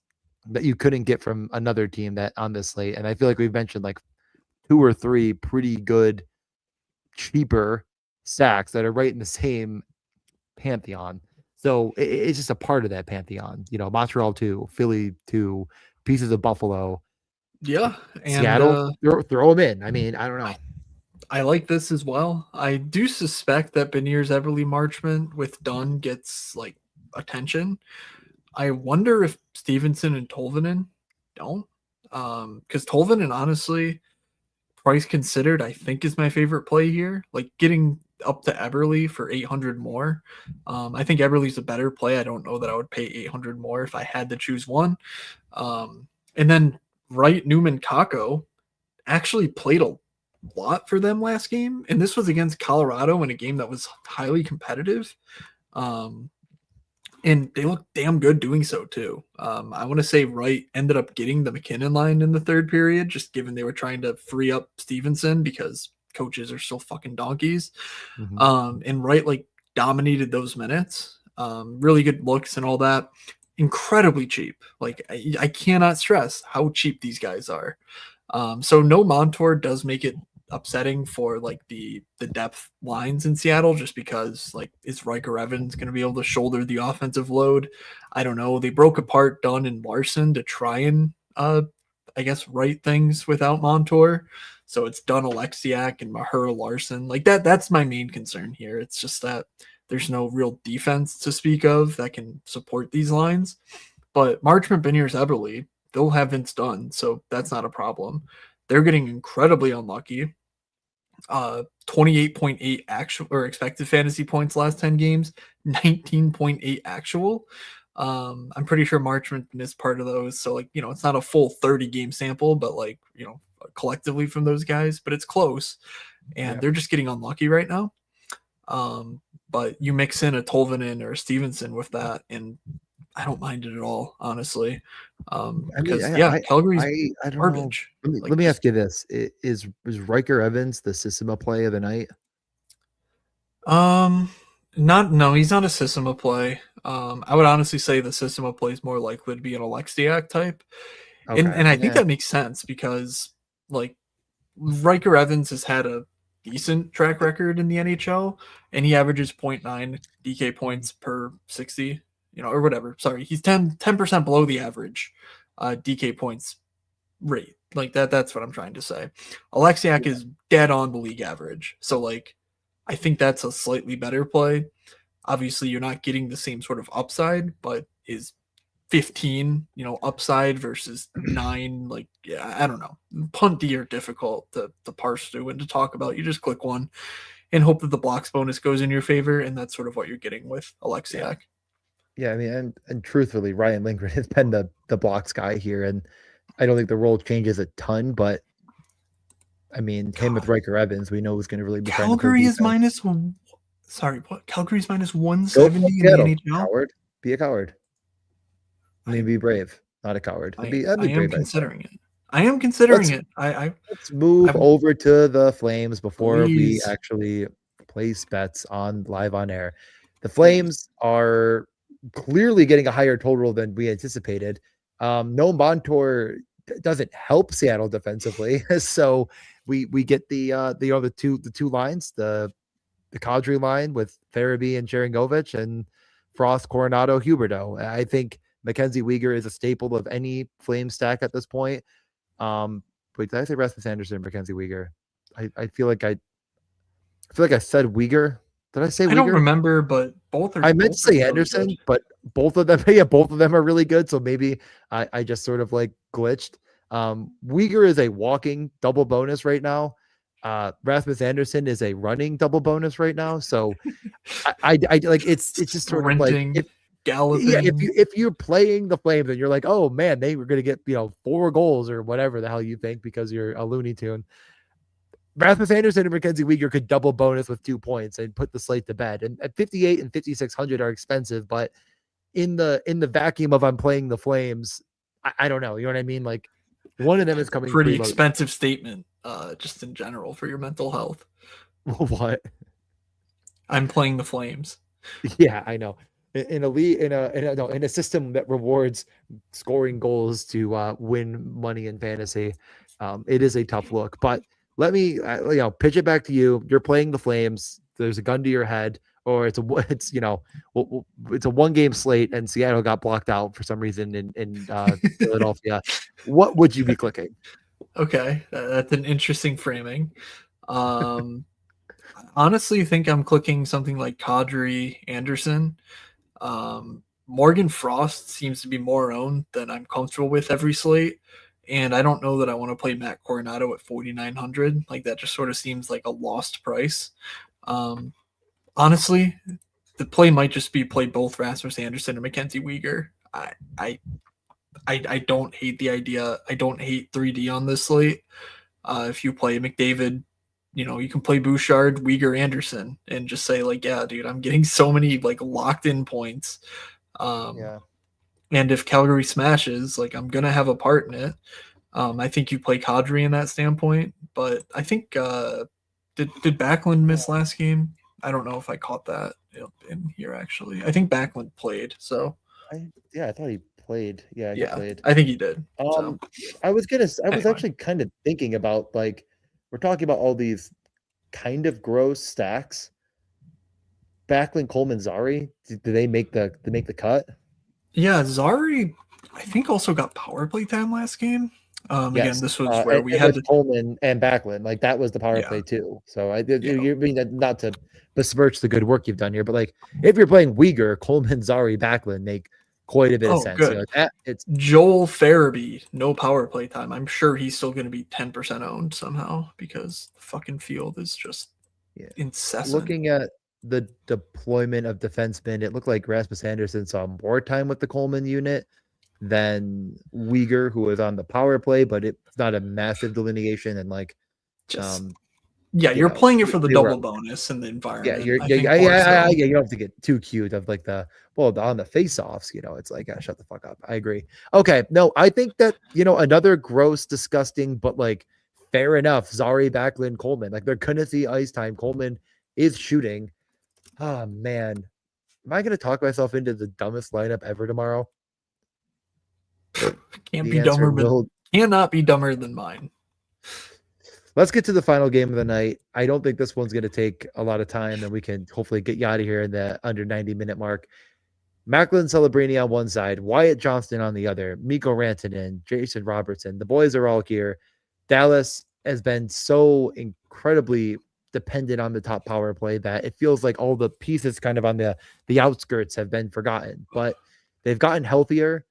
that you couldn't get from another team that on this slate? And I feel like we've mentioned like 2 or 3 pretty good, cheaper stacks that are right in the same pantheon. So it's just a part of that pantheon. Montreal 2, Philly 2, pieces of Buffalo. Yeah, and Seattle, throw them in. I mean, I don't know. I like this as well. I do suspect that Beniers, Eberle, Marchment with Dunn gets like attention. I wonder if Stevenson and Tolvanen don't. Because Tolvanen, honestly, price considered, I think is my favorite play here. Like getting up to Eberle for 800 more. I think Eberle's a better play. I don't know that I would pay 800 more if I had to choose one. And then Wright, Newman, Kako actually played a lot for them last game, and this was against Colorado in a game that was highly competitive. Um, and they look damn good doing so too. I want to say Wright ended up getting the McKinnon line in the third period, just given they were trying to free up Stevenson because coaches are still fucking donkeys. And Wright like dominated those minutes. Really good looks and all that. Incredibly cheap. Like I cannot stress how cheap these guys are. So no Montour does make it upsetting for like the depth lines in Seattle, just because like is Riker Evans going to be able to shoulder the offensive load? I don't know. They broke apart Dunn and Larson to try and I guess right things without Montour. So it's Dunn, Alexiak, and Mahura Larson. Like that's my main concern here. It's just that there's no real defense to speak of that can support these lines. But Marchment, Beniers, Eberle, they'll have Vince Dunn, so that's not a problem. They're getting incredibly unlucky. 28.8 actual or expected fantasy points last 10 games, 19.8 actual. I'm pretty sure Marchment missed part of those. So like, it's not a full 30 game sample, but like, collectively from those guys, but it's close. And they're just getting unlucky right now. But you mix in a Tolvanen or a Stevenson with that, and I don't mind it at all, honestly. Because Calgary's I don't garbage. know. Let me ask you this: is Riker Evans the Sissima play of the night? No, he's not a Sissima play. I would honestly say the Sissima play is more likely to be an Alexiak type, and I think that makes sense because like Riker Evans has had a decent track record in the NHL, and he averages 0.9 DK points per 60. Or whatever. Sorry, he's 10% below the average DK points rate. Like that's what I'm trying to say. Alexiak is dead on the league average. So like I think that's a slightly better play. Obviously, you're not getting the same sort of upside, but is 15, upside versus 9, like I don't know. Punt D are difficult to parse through and to talk about. You just click one and hope that the blocks bonus goes in your favor, and that's sort of what you're getting with Alexiak. Yeah, I mean, and truthfully, Ryan Lindgren has been the blocks guy here, and I don't think the role changes a ton, but I mean, him with Riker Evans, we know is going to really be Calgary is minus. Sorry, what? Calgary's minus 170 in the NHL. Coward, be a coward. I mean, be brave, not a coward. I am considering it. I am considering it. Let's move over to the Flames before we actually place bets live on air. The Flames are clearly getting a higher total than we anticipated. No Montour doesn't help Seattle defensively, so we get the two lines, the Kadri line with Farabee and Sharangovich, and Frost, Coronado, Huberdeau. I think Mackenzie Weegar is a staple of any Flame stack at this point. Wait, did I say Rasmus Anderson or Mackenzie Weegar? I feel like I said Weegar. Did I say Weegar? I don't remember, but both are. I meant to say Anderson, really, but both of them are really good. So maybe I just sort of like glitched. Weegar is a walking double bonus right now. Rasmus Anderson is a running double bonus right now. So I like it's just sort of like if you're playing the Flames and you're like, oh man, they were gonna get 4 goals or whatever the hell you think because you're a Looney Tune. Rasmus Anderson and Mackenzie Weegar could double bonus with 2 points and put the slate to bed. And at 58 and 5,600 are expensive, but in the vacuum of I'm playing the Flames, I don't know. You know what I mean? Like one of them is coming pretty expensive statement, just in general for your mental health. What? I'm playing the Flames. Yeah, I know. In a system that rewards scoring goals to win money in fantasy, it is a tough look. But let me pitch it back to you. You're playing the Flames. There's a gun to your head, or it's a 1-game slate, and Seattle got blocked out for some reason in Philadelphia. What would you be clicking? Okay, that's an interesting framing. Honestly, think I'm clicking something like Kadri Anderson. Morgan Frost seems to be more owned than I'm comfortable with every slate. and I don't know that I want to play Matt Coronado at 4,900. Like that just sort of seems like a lost price. Um, Honestly, the play might just be play both Rasmus Anderson and Mackenzie Weegar. I I don't hate the idea. I don't hate 3D on this slate. If you play McDavid, you can play Bouchard, Weegar, Anderson, and just say like, yeah, dude, I'm getting so many like locked in points. Um, Yeah. and if Calgary smashes, like I'm gonna have a part in it. I think you play Kadri in that standpoint, but I think did Backlund miss last game? I don't know if I caught that in here actually. I think Backlund played, so I thought he played. Yeah, he yeah, played. I think he did. So I was anyway, actually kind of thinking about like we're talking about all these kind of gross stacks. Backlund, Coleman, Zari, do they make the cut? yeah, Zari, I think also got power play time last game. Again, Yes, this was where we and had with to, Coleman and Backlund, like that was the power yeah, play too. So yeah. you mean not to besmirch the good work you've done here, but like if you're playing Uyghur, Coleman, Zari, Backlund make quite a bit of Oh, sense. You know, good. that it's Joel Farabee, no power play time. I'm sure he's still going to be 10% owned somehow because the fucking field is just yeah. incessant. Looking at the deployment of defensemen, it looked like Rasmus Anderson saw more time with the Coleman unit than Uyghur, who was on the power play, but it's not a massive delineation. And like, Just um, yeah, you you're know, playing it for the they were double bonus and the yeah, environment. you're I yeah, think yeah, more yeah, so. yeah, you don't have to get too cute of like on the face-offs, it's like shut the fuck up. I agree. Okay, no, I think that another gross, disgusting, but like fair enough. Zari, Backlund, Coleman, like they're gonna see ice time. Coleman is shooting. Oh man, am I gonna talk myself into the dumbest lineup ever tomorrow? Can't The be answer dumber, but will. cannot be dumber than mine. Let's get to the final game of the night. I don't think this one's going to take a lot of time, and we can hopefully get you out of here in the under 90-minute mark. Macklin Celebrini on one side, Wyatt Johnston on the other, Mikko Rantanen, Jason Robertson. The boys are all here. Dallas has been so incredibly dependent on the top power play that it feels like all the pieces kind of on the outskirts have been forgotten. But they've gotten healthier.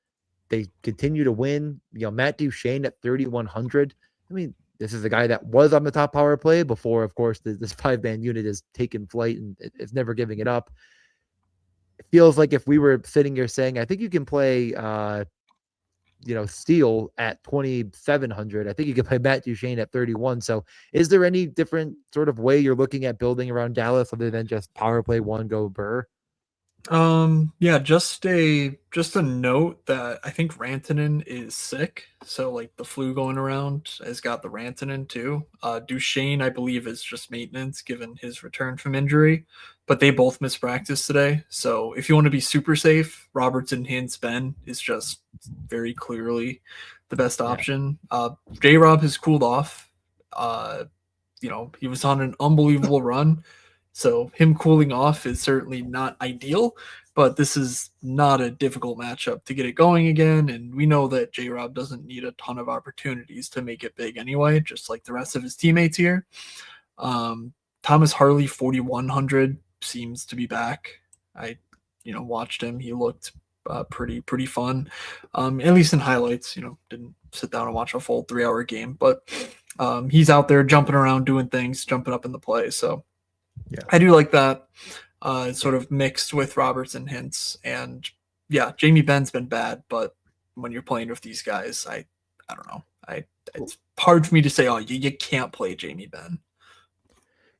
They continue to win. Matt Duchene at 3,100. I mean, this is a guy that was on the top power play before, of course, this 5-man unit has taken flight and it's never giving it up. It feels like if we were sitting here saying, I think you can play, Steele at 2,700. I think you can play Matt Duchene at 31. So is there any different sort of way you're looking at building around Dallas other than just power play one, go Burr? Yeah, just a note that I think Rantanen is sick. So like the flu going around has got the Rantanen too. Duchesne, I believe, is just maintenance given his return from injury, but they both missed practice today. So if you want to be super safe, Robertson, Hintz, Ben is just very clearly the best Yeah. option. J Rob has cooled off. He was on an unbelievable run. So him cooling off is certainly not ideal, but this is not a difficult matchup to get it going again. And we know that J Rob doesn't need a ton of opportunities to make it big anyway, just like the rest of his teammates here. Thomas Harley, 4,100, seems to be back. I, watched him. He looked pretty fun, at least in highlights. Didn't sit down and watch a full 3-hour game, but he's out there jumping around, doing things, jumping up in the play. So Yeah. I do like that. Sort of mixed with Robertson Hints. And yeah, Jamie Benn's been bad, but when you're playing with these guys, I don't know. It's hard for me to say, oh, you can't play Jamie Benn.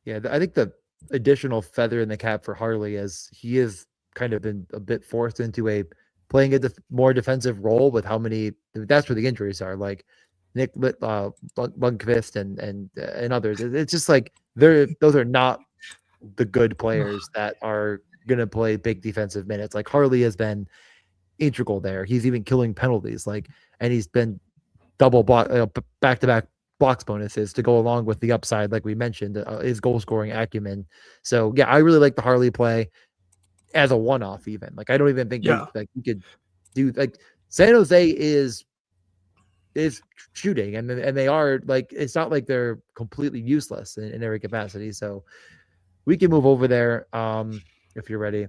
Yeah, I think the additional feather in the cap for Harley is he has kind of been a bit forced into playing a more defensive role with how many. That's where the injuries are, like Nick Lundqvist and others. It's just like those are not the good players that are gonna play big defensive minutes. Like Harley has been integral there. He's even killing penalties, and he's been double block, back to back blocks bonuses to go along with the upside, like we mentioned, his goal scoring acumen. So yeah, I really like the Harley play as a one off. Even like I don't even think Yeah. you could do like San Jose is shooting and they are like it's not like they're completely useless in every capacity. So we can move over there if you're ready.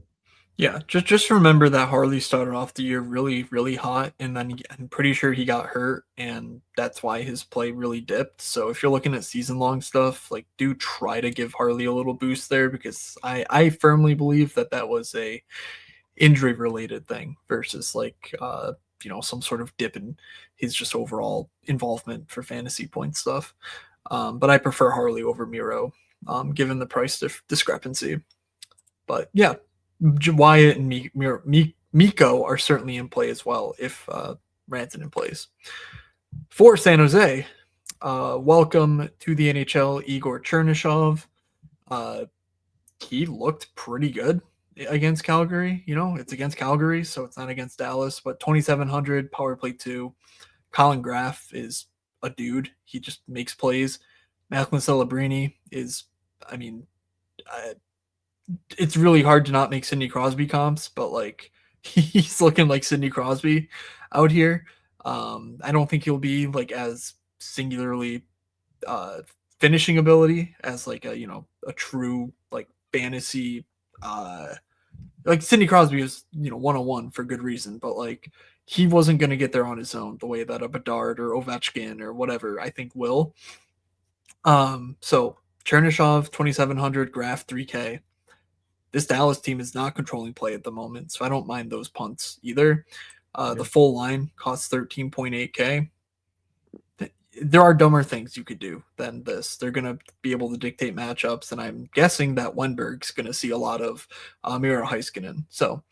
Yeah, just remember that Harley started off the year really, really hot, and then I'm pretty sure he got hurt, and that's why his play really dipped. So if you're looking at season-long stuff, like do try to give Harley a little boost there because I firmly believe that that was a injury-related thing versus like some sort of dip in his just overall involvement for fantasy point stuff. But I prefer Harley over Miro, given the price discrepancy. But yeah, Wyatt and Miko are certainly in play as well if Rantanen plays. For San Jose, welcome to the NHL, Igor Chernyshov. He looked pretty good against Calgary. It's against Calgary, so it's not against Dallas, but 2,700 power play 2. Colin Graff is a dude. He just makes plays. Macklin Celebrini is, I mean, it's really hard to not make Sidney Crosby comps, but like he's looking like Sidney Crosby out here. I don't think he'll be like as singularly finishing ability as like a true like fantasy like Sidney Crosby is 101 for good reason, but like he wasn't going to get there on his own the way that a Bedard or Ovechkin or whatever I think will. So Chernyshov 2,700, Graf 3K. This Dallas team is not controlling play at the moment, so I don't mind those punts either. The full line costs 13.8K. There are dumber things you could do than this. They're going to be able to dictate matchups, and I'm guessing that Wenberg's going to see a lot of Miro Heiskanen. So,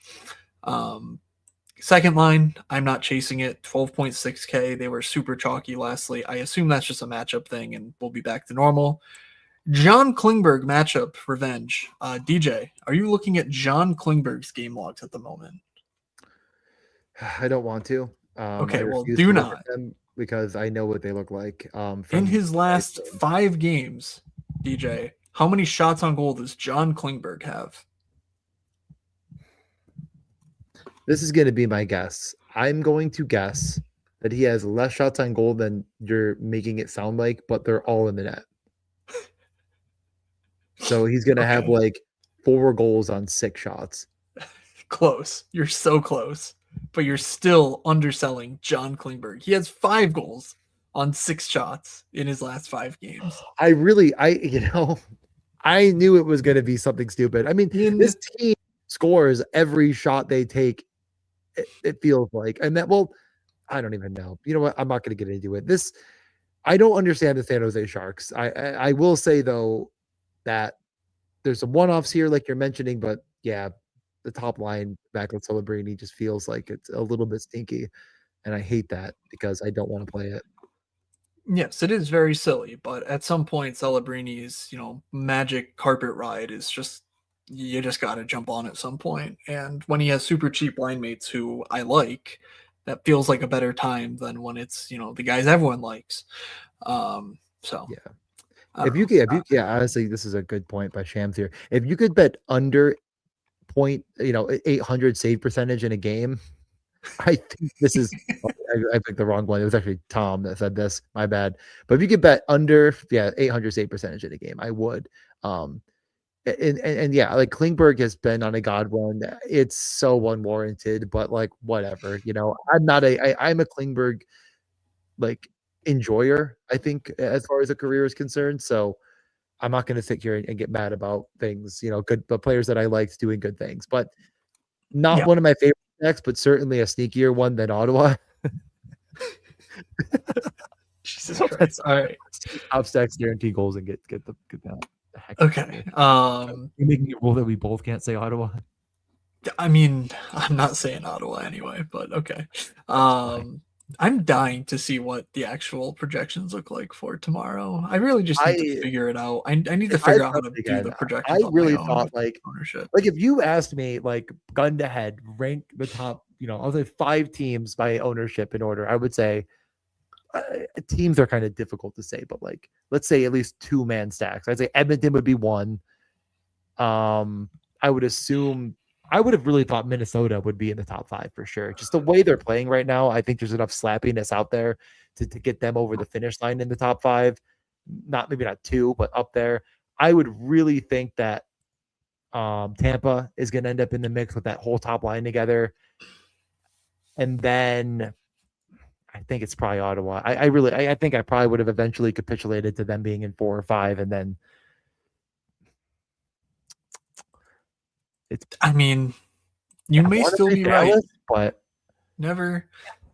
second line, I'm not chasing it. 12.6K. They were super chalky lastly. I assume that's just a matchup thing, and we'll be back to normal. John Klingberg matchup revenge. DJ, are you looking at John Klingberg's game logs at the moment? I don't want to. Okay, well, do do not. Them because I know what they look like. In his last 5 games, DJ, how many shots on goal does John Klingberg have? This is going to be my guess. I'm going to guess that he has less shots on goal than you're making it sound like, but they're all in the net. So he's going to have like 4 goals on 6 shots. Close. You're so close. But you're still underselling John Klingberg. He has 5 goals on 6 shots in his last 5 games. I knew it was going to be something stupid. I mean, this team scores every shot they take. It feels like, and that, well, I don't even know. You know what? I'm not going to get into it. I don't understand the San Jose Sharks. I will say though that there's some one-offs here, like you're mentioning, but yeah, the top line back with Celebrini just feels like it's a little bit stinky, and I hate that because I don't want to play it. Yes, it is very silly, but at some point, Celebrini's magic carpet ride is just you just got to jump on at some point. And when he has super cheap line mates who I like, that feels like a better time than when it's the guys everyone likes. So yeah, honestly, this is a good point by Shams here. If you could bet under 800 save percentage in a game, I think this is I picked the wrong one. It was actually Tom that said this. My bad. But if you could bet under 800 save percentage in a game, I would. And yeah, like Klingberg has been on a god run. It's so unwarranted, but like whatever. I'm a Klingberg like enjoyer, I think, as far as a career is concerned. So I'm not going to sit here and get mad about things, the players that I liked doing good things, but not one of my favorite decks, but certainly a sneakier one than Ottawa. Jesus Christ. All right. Top stacks, guarantee goals, and get the heck. Okay. You're making a rule that we both can't say Ottawa. I mean, I'm not saying Ottawa anyway, but okay. I'm dying to see what the actual projections look like for tomorrow. I really just need to figure it out. I need to figure out how to do the projections. I really thought like ownership. Like if you asked me like gun to head, rank the top, I'll say 5 teams by ownership in order. I would say teams are kind of difficult to say, but like let's say at least 2-man stacks. I'd say Edmonton would be 1. I would assume. I would have really thought Minnesota would be in the top 5 for sure. Just the way they're playing right now, I think there's enough slappiness out there to get them over the finish line in the top 5. Maybe not 2, but up there. I would really think that Tampa is going to end up in the mix with that whole top line together. And then I think it's probably Ottawa. I think I probably would have eventually capitulated to them being in 4 or 5, and then I mean, you may still be right. But Never,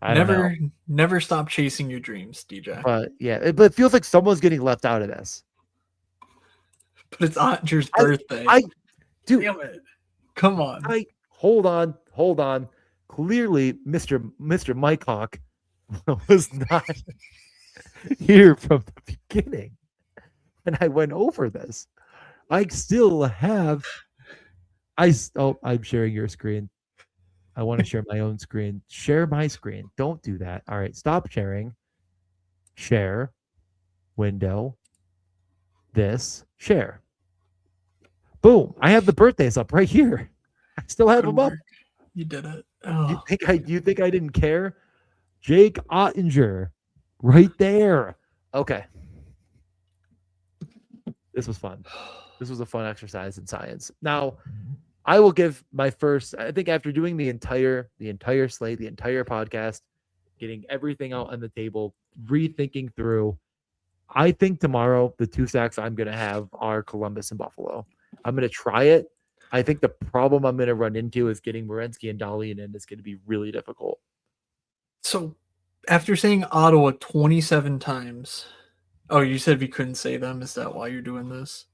I don't know. never stop chasing your dreams, DJ. But yeah, but it feels like someone's getting left out of this. But it's Andrew's birthday. Dude, damn it! Come on. Hold on. Clearly, Mr. Mike Hawk was not here from the beginning, and I went over this. I still have. I'm sharing your screen. I want to share my own screen. Share my screen. Don't do that. All right, stop sharing. Share. Window. This. Share. Boom. I have the birthdays up right here. I still have them up. You did it. Oh. You think I didn't care? Jake Ottinger. Right there. Okay. This was fun. This was a fun exercise in science. Now, I will give my first, I think after doing the entire slate, the entire podcast, getting everything out on the table, rethinking through, I think tomorrow the 2 stacks I'm going to have are Columbus and Buffalo. I'm going to try it. I think the problem I'm going to run into is getting Werenski and Dahlin in. It's going to be really difficult. So after saying Ottawa 27 times, oh, you said we couldn't say them. Is that why you're doing this?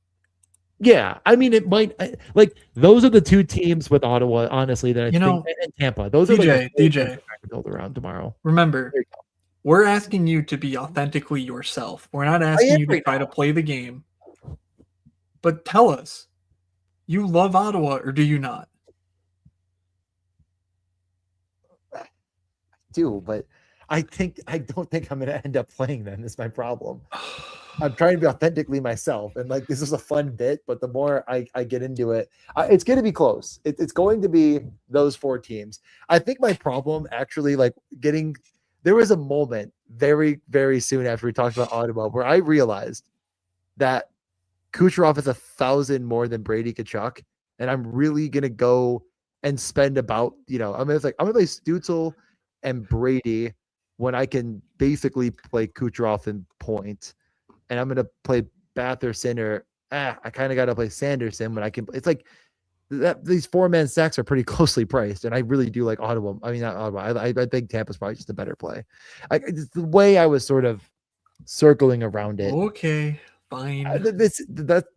Yeah, I mean, it might like those are the 2 teams with Ottawa, honestly, that I think, and Tampa. Those DJ, are DJ to build around tomorrow. Remember, we're asking you to be authentically yourself. We're not asking you to try to play the game. But tell us, you love Ottawa or do you not? I do, but I don't think I'm going to end up playing them. Is my problem. I'm trying to be authentically myself, and like this is a fun bit, but the more I get into it, it's going to be close. It's going to be those 4 teams. I think my problem actually, like there was a moment very, very soon after we talked about Ottawa where I realized that Kucherov is 1,000 more than Brady Tkachuk, and I'm really going to go and spend about, I'm going to play Stützle and Brady when I can basically play Kucherov in point. And I'm going to play Batherson or I kind of got to play Sanderson when I can. It's like that these 4-man stacks are pretty closely priced, and I really do like Ottawa. I mean, not Ottawa. I think Tampa's probably just a better play. It's the way I was sort of circling around it. Okay, fine.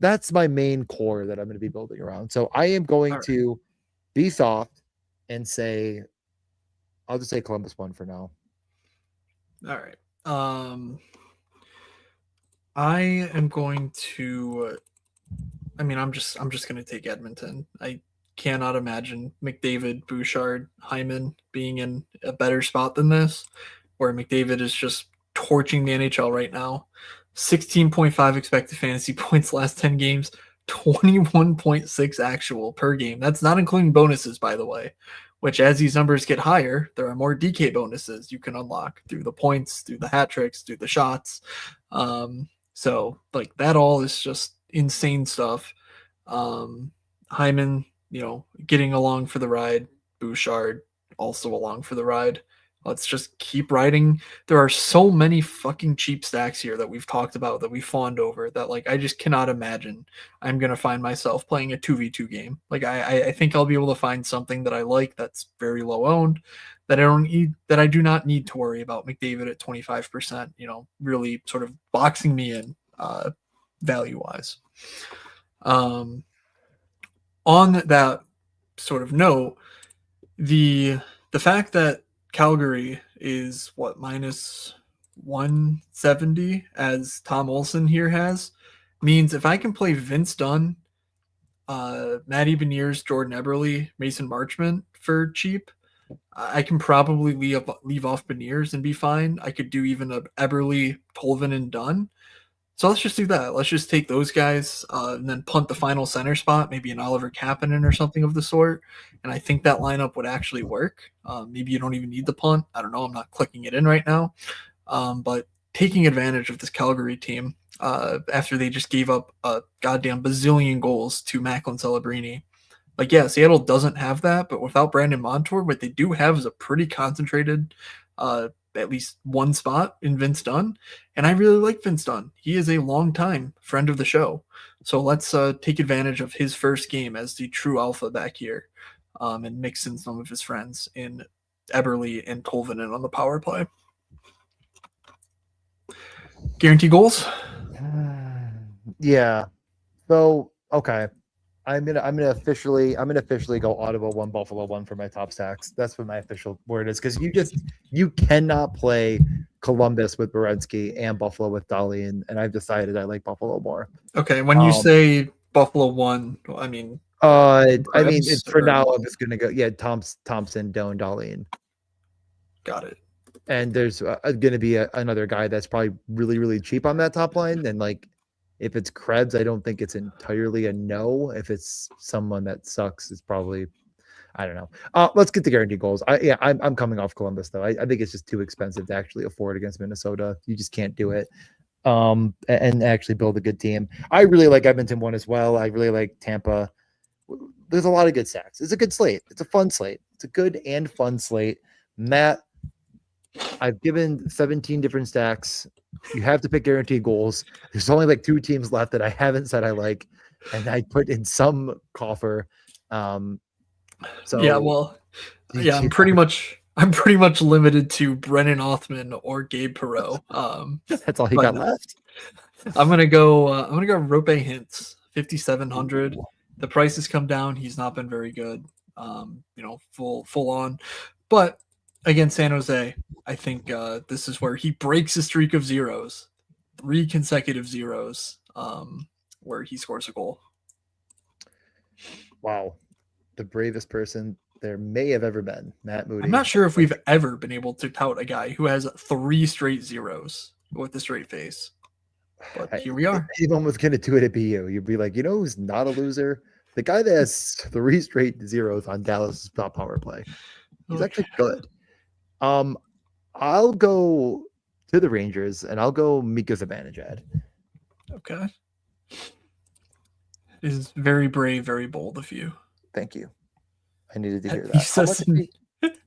That's my main core that I'm going to be building around. So I am going to be soft and say, I'll just say Columbus 1 for now. All right. I am going to. I'm just going to take Edmonton. I cannot imagine McDavid, Bouchard, Hyman being in a better spot than this, where McDavid is just torching the NHL right now. 16.5 expected fantasy points last 10 games, 21.6 actual per game. That's not including bonuses, by the way, which as these numbers get higher, there are more DK bonuses you can unlock through the points, through the hat tricks, through the shots. So like that all is just insane stuff. Hyman, getting along for the ride. Bouchard also along for the ride. Let's just keep riding. There are so many fucking cheap stacks here that we've talked about, that we fawned over, that like I just cannot imagine I'm gonna find myself playing a 2v2 game. Like I think I'll be able to find something that I like that's very low owned, that I do not need to worry about McDavid at 25%, really sort of boxing me in value wise. On that sort of note, the fact that Calgary is minus 170 as Tom Olsen here has means if I can play Vince Dunn, Matty Beniers, Jordan Eberle, Mason Marchment for cheap, I can probably leave off Beniers and be fine. I could do even a Eberle, Tolvin, and Dunn. So let's just do that. Let's just take those guys and then punt the final center spot, maybe an Oliver Kapanen or something of the sort. And I think that lineup would actually work. Maybe you don't even need the punt. I don't know. I'm not clicking it in right now. But taking advantage of this Calgary team, after they just gave up a goddamn bazillion goals to Macklin Celebrini. Like, yeah, Seattle doesn't have that, but without Brandon Montour, what they do have is a pretty concentrated, at least one spot in Vince Dunn. And I really like Vince Dunn. He is a long-time friend of the show. So let's take advantage of his first game as the true alpha back here, and mix in some of his friends in Eberle and Tolvanen on the power play. Guarantee goals? Yeah. So okay. I'm gonna officially go Ottawa 1, Buffalo 1 for my top stacks. That's what my official word is, because you cannot play Columbus with Berensky and Buffalo with Dahlin, and I've decided I like Buffalo more. Okay, when you say Buffalo 1, I mean it's for now. what? I'm just gonna go Thompson, Doan, Dahlin. Got it. And there's going to be another guy that's probably really, really cheap on that top line. And like, if it's Krebs, I don't think it's entirely a no. If it's someone that sucks, it's probably, I don't know. Let's get the guaranteed goals. I'm coming off Columbus though. I think it's just too expensive to actually afford against Minnesota. You just can't do it. And actually build a good team. I really like Edmonton 1 as well. I really like Tampa. There's a lot of good stacks. It's a good slate. It's a fun slate. It's a good and fun slate. Matt, I've given 17 different stacks. You have to pick guaranteed goals. There's only like 2 teams left that I haven't said I like, and I put in some coffer. So yeah, well, yeah, I'm pretty much limited to Brennan Othman or Gabe Perreault. That's all he got left. I'm gonna go Rope Hintz, 5,700. The price has come down. He's not been very good. Full on, but against San Jose, I think this is where he breaks a streak of zeros, 3 consecutive zeros, where he scores a goal. Wow. The bravest person there may have ever been, Matt Moody. I'm not sure if we've ever been able to tout a guy who has 3 straight zeros with a straight face. But here we are. If anyone was going to do it, it'd be you. You'd be like, who's not a loser? The guy that has 3 straight zeros on Dallas' top power play. He's actually good. I'll go to the Rangers, and I'll go Mika Zibanejad. Okay. It is very brave, very bold of you. Thank you. I needed to hear that. He's just in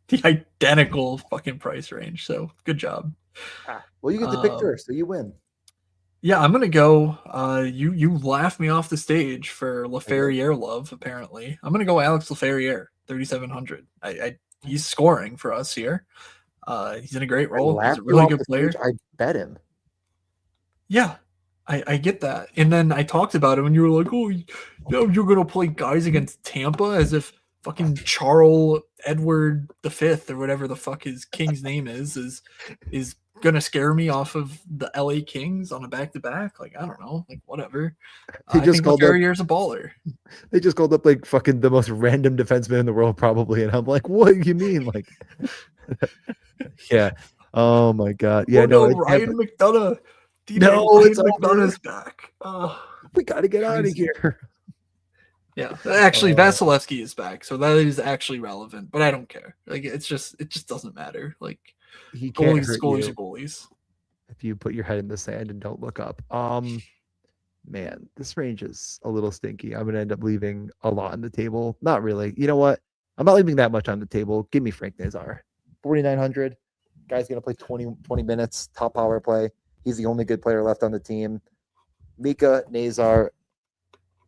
the identical fucking price range, so good job. Well, you get to pick first, so you win. Yeah, I'm gonna go. You laughed me off the stage for Laferriere love. Apparently, I'm gonna go Alex Laferriere, 3,700. He's scoring for us here. He's in a great role. He's a really good player. I bet him. Yeah, I get that. And then I talked about him, and you were like, "Oh, you're gonna play guys against Tampa as if fucking Charles Edward V or whatever the fuck his king's name is gonna scare me off of the LA Kings on a back-to-back. Like, I don't know, like whatever. I think Laferriere's a baller. They just called up like fucking the most random defenseman in the world, probably, and I'm like, what do you mean? Like, yeah. Oh my god. Yeah. Ryan McDonough. It's McDonough's back. We got to get out of here. Yeah, actually, Vasilevsky is back, so that is actually relevant. But I don't care. Like, it just doesn't matter. Like, goalies are goalies. If you put your head in the sand and don't look up. Man, this range is a little stinky. I'm gonna end up leaving a lot on the table. Not really. You know what? I'm not leaving that much on the table. Give me Frank Nazar. 4,900. Guy's gonna play 20 minutes, top power play. He's the only good player left on the team. Mika, Nazar,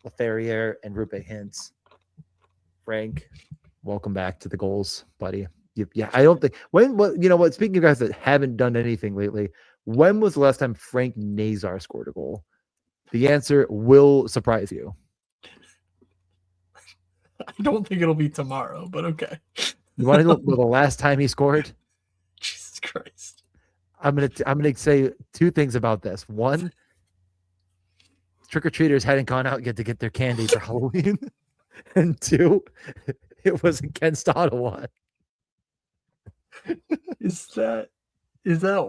Laferriere, and Rupe Hintz. Frank, welcome back to the goals, buddy. Yeah, I don't think speaking of guys that haven't done anything lately, when was the last time Frank Nazar scored a goal? The answer will surprise you. I don't think it'll be tomorrow, but okay. You want to know the last time he scored? Jesus Christ. I'm gonna say 2 things about this. 1, trick-or-treaters hadn't gone out yet to get their candy for Halloween. And 2, it was against Ottawa. Is that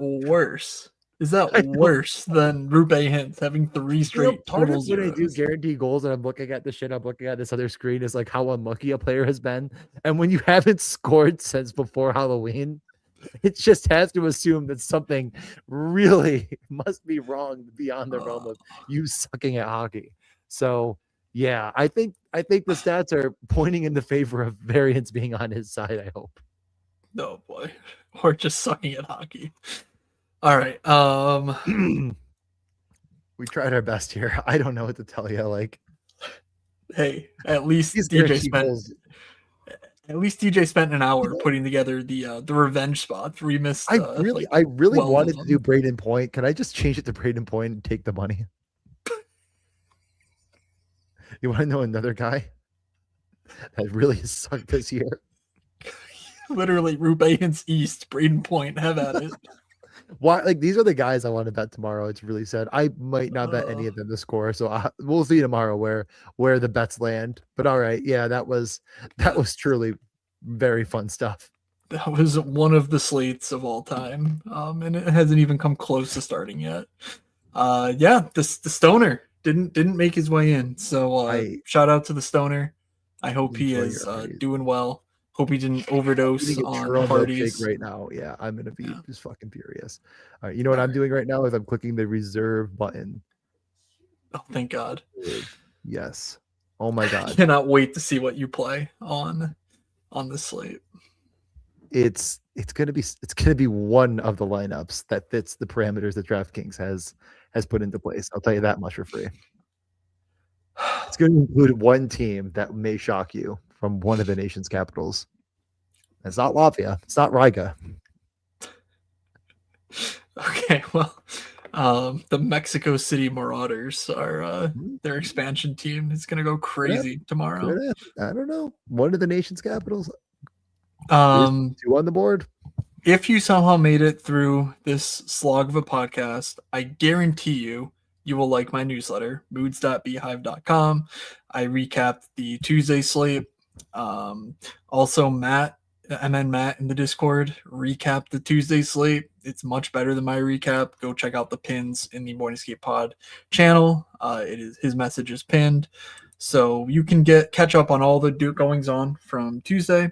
worse? Is that worse than Rupe Hintz having 3 straight total zeros? When I do guaranteed goals and I'm looking at this other screen is like how unlucky a player has been. And when you haven't scored since before Halloween, it just has to assume that something really must be wrong beyond the realm of you sucking at hockey. So yeah, I think the stats are pointing in the favor of variance being on his side, I hope. No boy. Or just sucking at hockey. All right. We tried our best here. I don't know what to tell you. Like, hey, at least these DJ guaranteed spent goals- at least DJ spent an hour putting together the revenge spots. We missed. I really 12 wanted of to them. do Braden Point. Can I just change it to Braden Point and take the money? You want to know another guy that really sucked this year? Literally, Rubaeus East, Braden Point. Have at it. Why? Like, these are the guys I want to bet tomorrow. It's really sad. I might not bet any of them to score, so we'll see tomorrow where the bets land. But all right, yeah, that was truly very fun stuff. That was one of the slates of all time, and it hasn't even come close to starting yet. Yeah, the stoner didn't make his way in. So shout out to the stoner. I hope he is doing well. Hope he didn't overdose on parties right now. Yeah, I'm gonna be just fucking furious. All right, you know what I'm doing right now is I'm clicking the reserve button. Oh, thank God. Yes. Oh my God. I cannot wait to see what you play on the slate. It's gonna be one of the lineups that fits the parameters that DraftKings has put into place. I'll tell you that much for free. It's going to include one team that may shock you from one of the nation's capitals. It's not Latvia. It's not Riga. Okay, well, the Mexico City Marauders are their expansion team. It's going to go crazy tomorrow. I don't know. One of the nation's capitals. Two on the board. If you somehow made it through this slog of a podcast, I guarantee you will like my newsletter, moods.beehive.com. I recap the Tuesday slate. Also, Matt in the Discord recap the Tuesday slate. It's much better than my recap. Go check out the pins in the Morningscape Pod channel. His message is pinned, so you can catch up on all the goings on from Tuesday.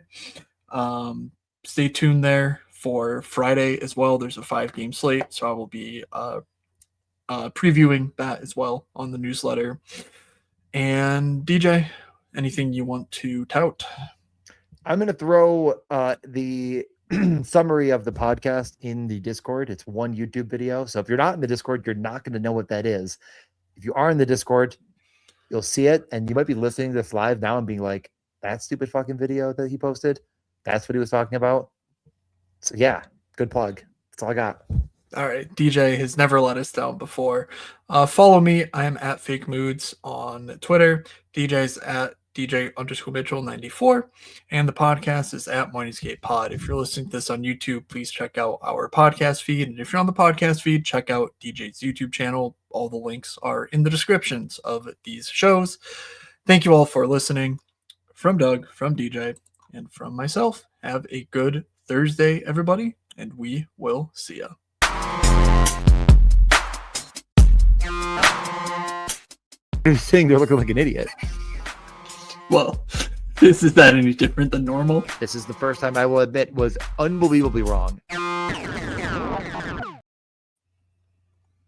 Stay tuned there for Friday as well. There's a 5-game slate, so I will be previewing that as well on the newsletter. And DJ, anything you want to tout? I'm going to throw the summary of the podcast in the Discord. It's one YouTube video. So if you're not in the Discord, you're not going to know what that is. If you are in the Discord, you'll see it. And you might be listening to this live now and being like, that stupid fucking video that he posted, that's what he was talking about. So yeah, good plug. That's all I got. All right. DJ has never let us down before. Follow me. I am at Fake Moods on Twitter. DJ's at DJ_Mitchell94. And the podcast is at Morningscape Pod. If you're listening to this on YouTube, please check out our podcast feed. And if you're on the podcast feed, check out DJ's YouTube channel. All the links are in the descriptions of these shows. Thank you all for listening. From Doug, from DJ, and from myself, have a good Thursday, everybody, and we will see ya. You're sitting there looking like an idiot. Well, is that any different than normal? This is the first time I will admit was unbelievably wrong.